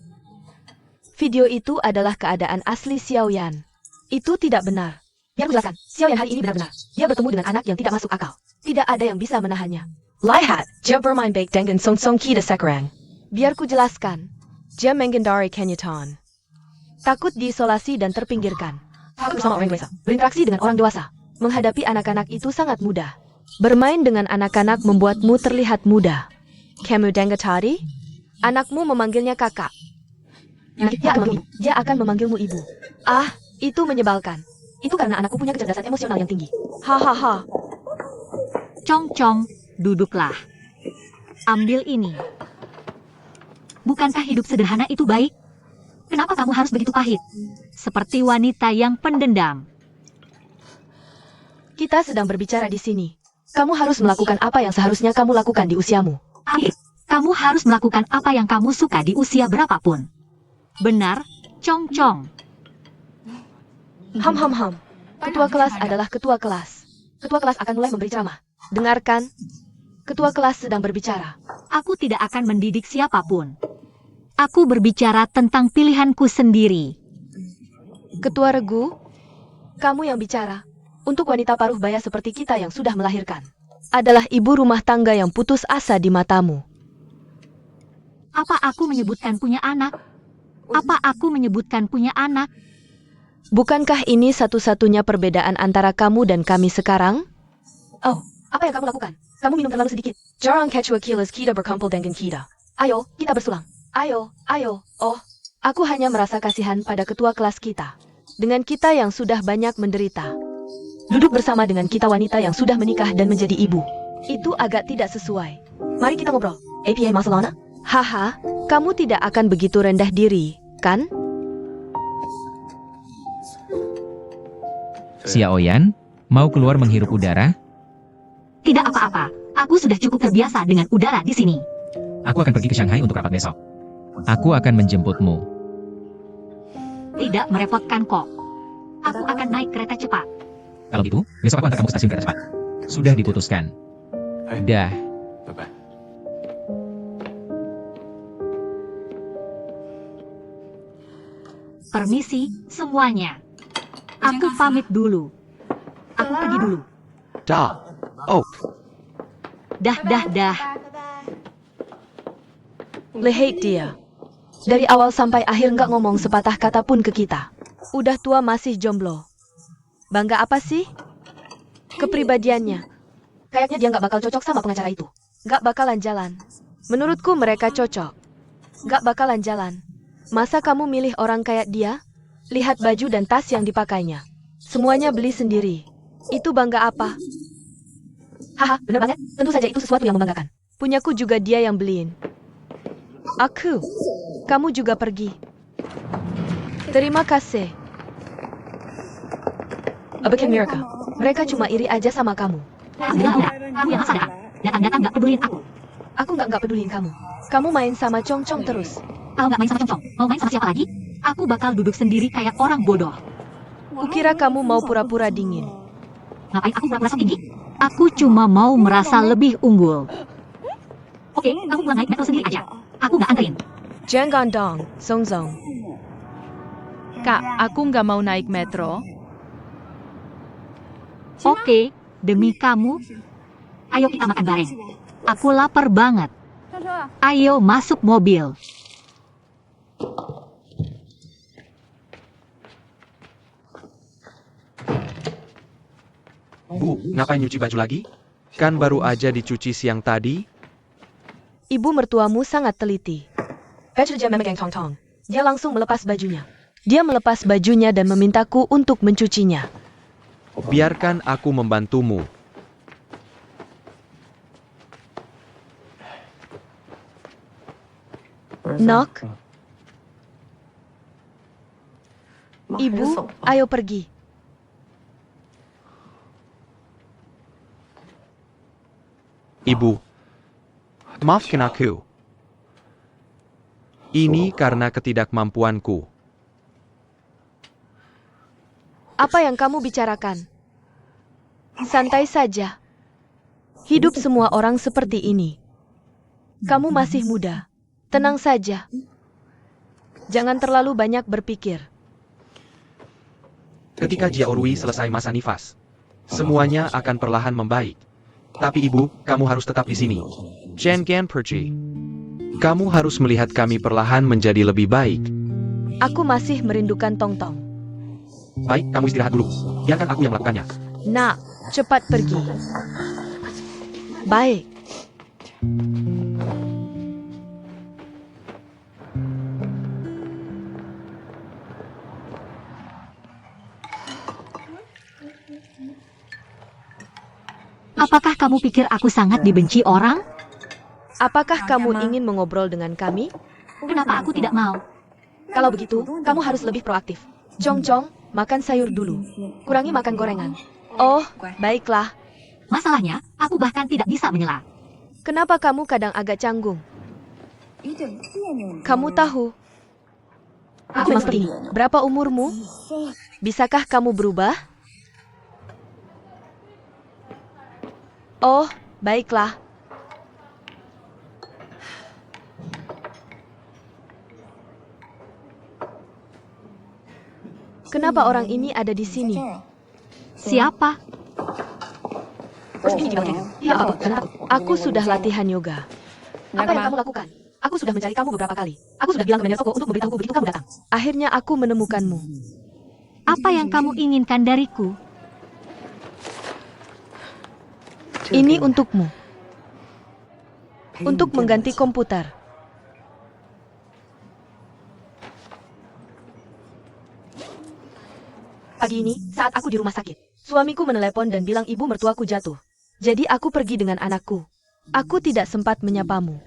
Video itu adalah keadaan asli Xiaoyan. Itu tidak benar. Biar aku jelaskan. Xiaoyan hari ini benar-benar. Dia bertemu dengan anak yang tidak masuk akal. Tidak ada yang bisa menahannya. Lihat, dia bermain baik dengan song-song kita sekarang. Biar ku jelaskan. Dia mengendari Kenyataan. Takut diisolasi dan terpinggirkan. Takut bersama orang dewasa. Berinteraksi dengan orang dewasa. Menghadapi anak-anak itu sangat mudah. Bermain dengan anak-anak membuatmu terlihat mudah. Kamu dengar tadi? Anakmu memanggilnya kakak. Dia akan memanggilmu ibu. Ah, itu menyebalkan. Itu karena anakku punya kecerdasan emosional yang tinggi. Hahaha. Cong, duduklah. Ambil ini. Bukankah hidup sederhana itu baik? Kenapa kamu harus begitu pahit? Seperti wanita yang pendendam. Kita sedang berbicara di sini. Kamu harus melakukan apa yang seharusnya kamu lakukan di usiamu. Pahit. Kamu harus melakukan apa yang kamu suka di usia berapapun. Benar, Cong. Ham. Ketua kelas adalah ketua kelas. Ketua kelas akan mulai memberi ceramah. Dengarkan. Ketua kelas sedang berbicara. Aku tidak akan mendidik siapapun. Aku berbicara tentang pilihanku sendiri. Ketua regu, kamu yang bicara. Untuk wanita paruh baya seperti kita yang sudah melahirkan. Adalah ibu rumah tangga yang putus asa di matamu. Apa aku menyebutkan punya anak? Bukankah ini satu-satunya perbedaan antara kamu dan kami sekarang? Oh, apa yang kamu lakukan? Kamu minum terlalu sedikit. Jarang kecua kilas kita berkumpul dengan kita. Ayo, kita bersulang. Ayo. Oh, aku hanya merasa kasihan pada ketua kelas kita. Dengan kita yang sudah banyak menderita. Duduk bersama dengan kita wanita yang sudah menikah dan menjadi ibu. Itu agak tidak sesuai. Mari kita ngobrol. APA Masalona? Haha, kamu tidak akan begitu rendah diri, kan? Xiaoyan, mau keluar menghirup udara? Tidak apa-apa. Aku sudah cukup terbiasa dengan udara di sini. Aku akan pergi ke Shanghai untuk rapat besok. Aku akan menjemputmu. Tidak merepotkan kok. Aku akan naik kereta cepat. Kalau gitu, besok aku antar kamu ke stasiun kereta cepat. Sudah diputuskan. Dah. Permisi, semuanya. Aku pamit dulu. Aku pergi dulu. Dah. Oh, Dah. Lehate dia. Dari awal sampai akhir nggak ngomong sepatah kata pun ke kita. Udah tua masih jomblo. Bangga apa sih? Kepribadiannya. Kayaknya dia nggak bakal cocok sama pengacara itu. Nggak bakalan jalan. Menurutku mereka cocok. Nggak bakalan jalan. Masa kamu milih orang kayak dia? Lihat baju dan tas yang dipakainya. Semuanya beli sendiri. Itu bangga apa? Haha, bener banget. Tentu saja itu sesuatu yang membanggakan. Punyaku juga dia yang beliin. Aku. Kamu juga pergi. Terima kasih. Abikin Miracle. Mereka cuma iri aja sama kamu. Enggak. Kamu yang sadar. Datang-datang nggak pedulin aku. Aku nggak pedulin kamu. Kamu main sama Cong-Cong terus. Kalau nggak main sama Cong-Cong, mau main sama siapa lagi? Aku bakal duduk sendiri kayak orang bodoh. Kukira kamu mau pura-pura dingin. Ngapain aku pura-pura sok tinggi? Aku cuma mau merasa lebih unggul. Oke, kamu pulang naik metro sendiri aja. Aku nggak anterin. Jangan dong, Zong. Kak, aku nggak mau naik metro. Oke, demi kamu. Ayo kita makan bareng. Aku lapar banget. Ayo masuk mobil. Bu, ngapain nyuci baju lagi? Kan baru aja dicuci siang tadi. Ibu mertuamu sangat teliti. Dia memegang tong-tong. Dia langsung melepas bajunya. Dia melepas bajunya dan memintaku untuk mencucinya. Biarkan aku membantumu. Nok, Ibu, ayo pergi. Ibu, maafkan aku. Ini karena ketidakmampuanku. Apa yang kamu bicarakan? Santai saja. Hidup semua orang seperti ini. Kamu masih muda. Tenang saja. Jangan terlalu banyak berpikir. Ketika Jia Orui selesai masa nifas, semuanya akan perlahan membaik. Tapi ibu, kamu harus tetap di sini. Jangan pergi. Kamu harus melihat kami perlahan menjadi lebih baik. Aku masih merindukan Tongtong. Baik, kamu istirahat dulu. Biarkan aku yang melakukannya. Nak, cepat pergi. Baik. Apakah kamu pikir aku sangat dibenci orang? Apakah kamu ingin mengobrol dengan kami? Kenapa aku tidak mau? Kalau begitu, kamu harus lebih proaktif. Jong, makan sayur dulu. Kurangi makan gorengan. Oh, baiklah. Masalahnya, aku bahkan tidak bisa menyela. Kenapa kamu kadang agak canggung? Kamu tahu? Aku mengerti. Berapa umurmu? Bisakah kamu berubah? Oh, baiklah. Kenapa orang ini ada di sini? Siapa? Ya, aku sudah latihan yoga. Apa yang kamu lakukan? Aku sudah mencari kamu beberapa kali. Aku sudah bilang ke manajer toko untuk memberitahuku begitu kamu datang. Akhirnya aku menemukanmu. Apa yang kamu inginkan dariku? Ini untukmu. Untuk mengganti komputer. Pagi ini, saat aku di rumah sakit, suamiku menelepon dan bilang ibu mertuaku jatuh. Jadi aku pergi dengan anakku. Aku tidak sempat menyapamu.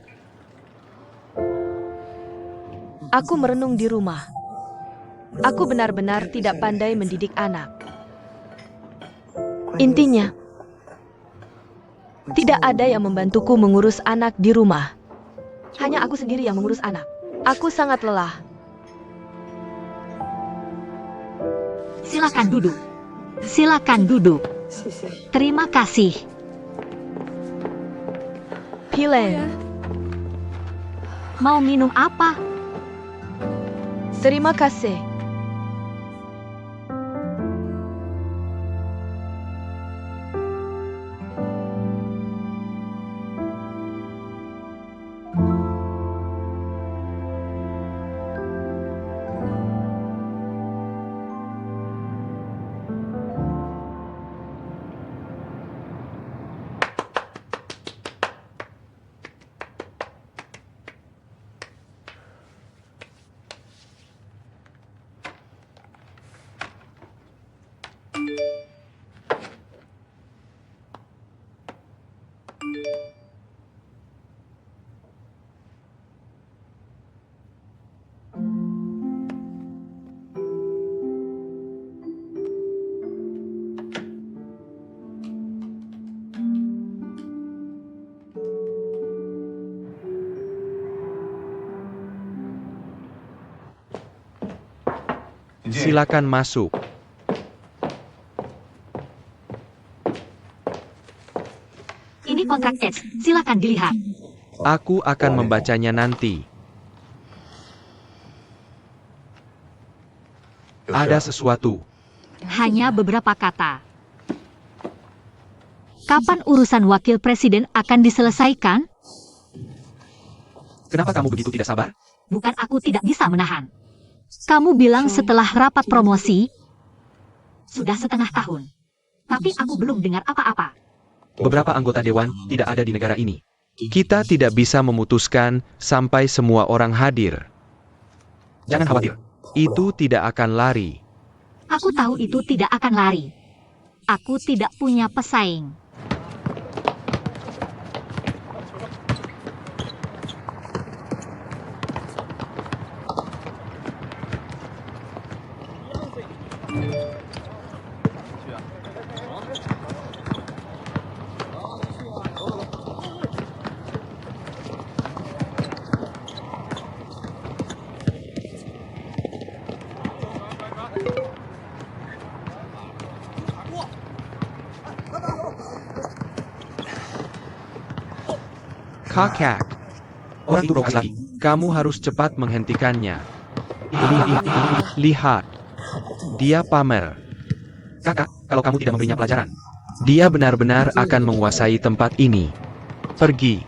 Aku merenung di rumah. Aku benar-benar tidak pandai mendidik anak. Intinya, tidak ada yang membantuku mengurus anak di rumah. Hanya aku sendiri yang mengurus anak. Aku sangat lelah. Silakan duduk. Silakan duduk. Terima kasih. Pilen, Mau minum apa? terima kasih. Silakan masuk. Ini kontrak Edge. Silakan dilihat. Aku akan membacanya nanti. Ada sesuatu. Hanya beberapa kata. Kapan urusan wakil presiden akan diselesaikan? Kenapa kamu begitu tidak sabar? Bukan aku tidak bisa menahan. Kamu bilang setelah rapat promosi, sudah setengah tahun. Tapi aku belum dengar apa-apa. Beberapa anggota dewan tidak ada di negara ini. Kita tidak bisa memutuskan sampai semua orang hadir. Jangan khawatir, itu tidak akan lari. Aku tahu itu tidak akan lari. Aku tidak punya pesaing. Kakak. Orang itu rokas lagi. Kamu harus cepat menghentikannya. Lihat. Dia pamer. Kakak, kalau kamu tidak memberinya pelajaran, dia benar-benar akan menguasai tempat ini. Pergi.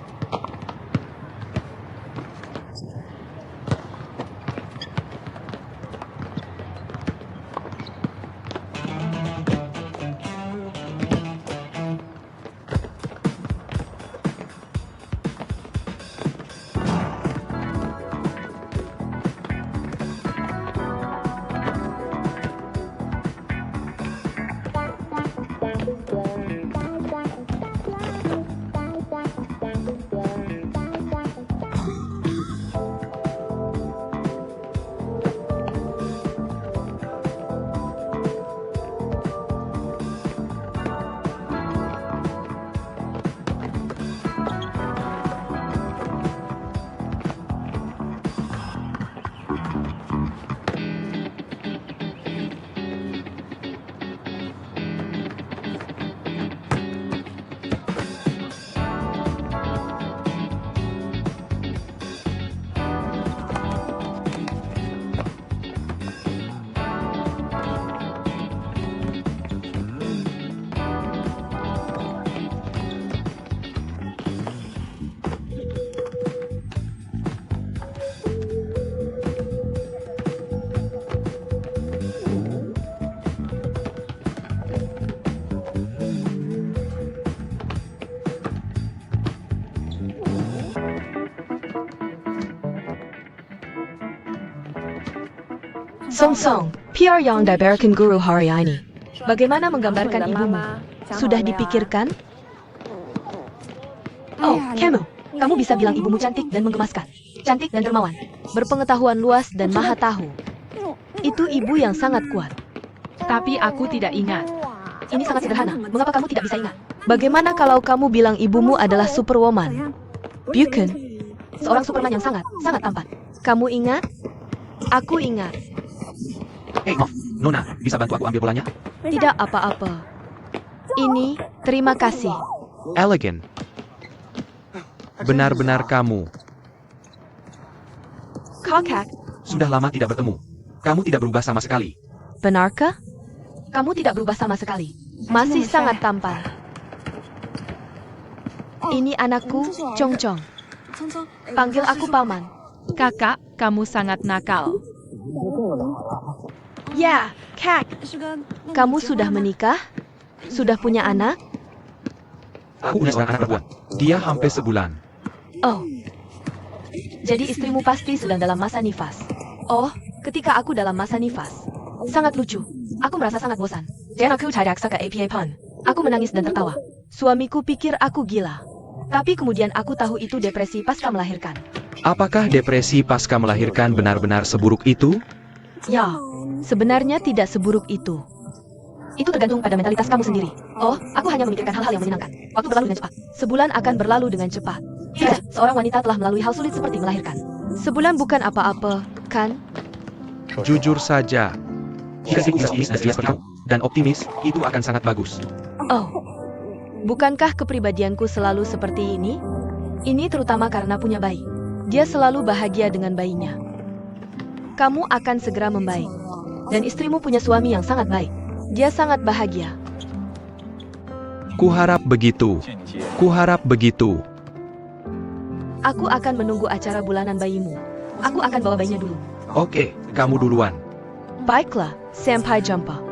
Song Song, PR yang diberikan guru hari ini. Bagaimana menggambarkan ibumu? Sudah dipikirkan? Oh, kamu bisa bilang ibumu cantik dan menggemaskan. Cantik dan dermawan. Berpengetahuan luas dan maha tahu. Itu ibu yang sangat kuat. Tapi aku tidak ingat. Ini sangat sederhana. Mengapa kamu tidak bisa ingat? Bagaimana kalau kamu bilang ibumu adalah superwoman? Bukan. Seorang superman yang sangat tampan. Kamu ingat? Aku ingat. Maaf, Nona, bisa bantu aku ambil bolanya? Tidak apa-apa. Ini, terima kasih. Elegan. Benar-benar kamu. Kakak, Sudah lama tidak bertemu. Kamu tidak berubah sama sekali. benarkah? Kamu tidak berubah sama sekali. Masih sangat tampan. Ini anakku, Chong Chong. Panggil aku paman. Kakak, kamu sangat nakal. Ya, Kak. Kamu sudah menikah? Sudah punya anak? Aku punya seorang anak perempuan. Dia hampir sebulan. Oh. Jadi istrimu pasti sedang dalam masa nifas. Oh, ketika aku dalam masa nifas. Sangat lucu. Aku merasa sangat bosan. Dan aku tidak suka APA pun. Aku menangis dan tertawa. Suamiku pikir aku gila. Tapi kemudian aku tahu itu depresi pasca melahirkan. Apakah depresi pasca melahirkan benar-benar seburuk itu? Ya, sebenarnya tidak seburuk itu. Itu tergantung pada mentalitas kamu sendiri. Oh, aku hanya memikirkan hal-hal yang menyenangkan. Waktu berlalu dengan cepat. Sebulan akan berlalu dengan cepat. Ya, seorang wanita telah melalui hal sulit seperti melahirkan. Sebulan bukan apa-apa, kan? Jujur saja. Jika aku bisa optimis dan ceria seperti kamu, dan optimis, itu akan sangat bagus. Oh, bukankah kepribadianku selalu seperti ini? Ini terutama karena punya bayi. Dia selalu bahagia dengan bayinya. Kamu akan segera membaik. Dan istrimu punya suami yang sangat baik. Dia sangat bahagia. Kuharap begitu. Kuharap begitu. Aku akan menunggu acara bulanan bayimu. Aku akan bawa bayinya dulu. Oke, kamu duluan. Baiklah, sampai jumpa.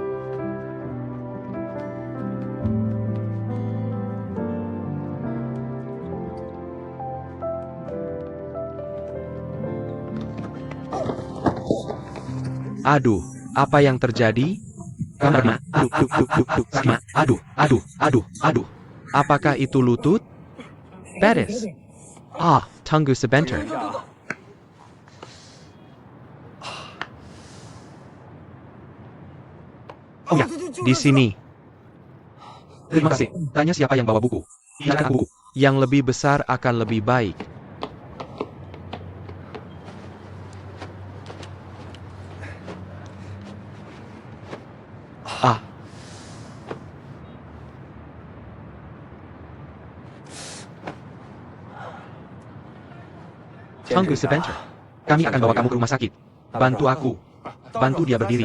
Aduh, apa yang terjadi? Karena, aduh. Apakah itu lutut? Beres. Tunggu sebentar. Oh ya, di sini. Terima kasih. Tanya siapa yang bawa buku. Silakan buku. Yang lebih besar akan lebih baik. Tunggu sebentar. Kami akan bawa kamu ke rumah sakit. Bantu aku. Bantu dia berdiri.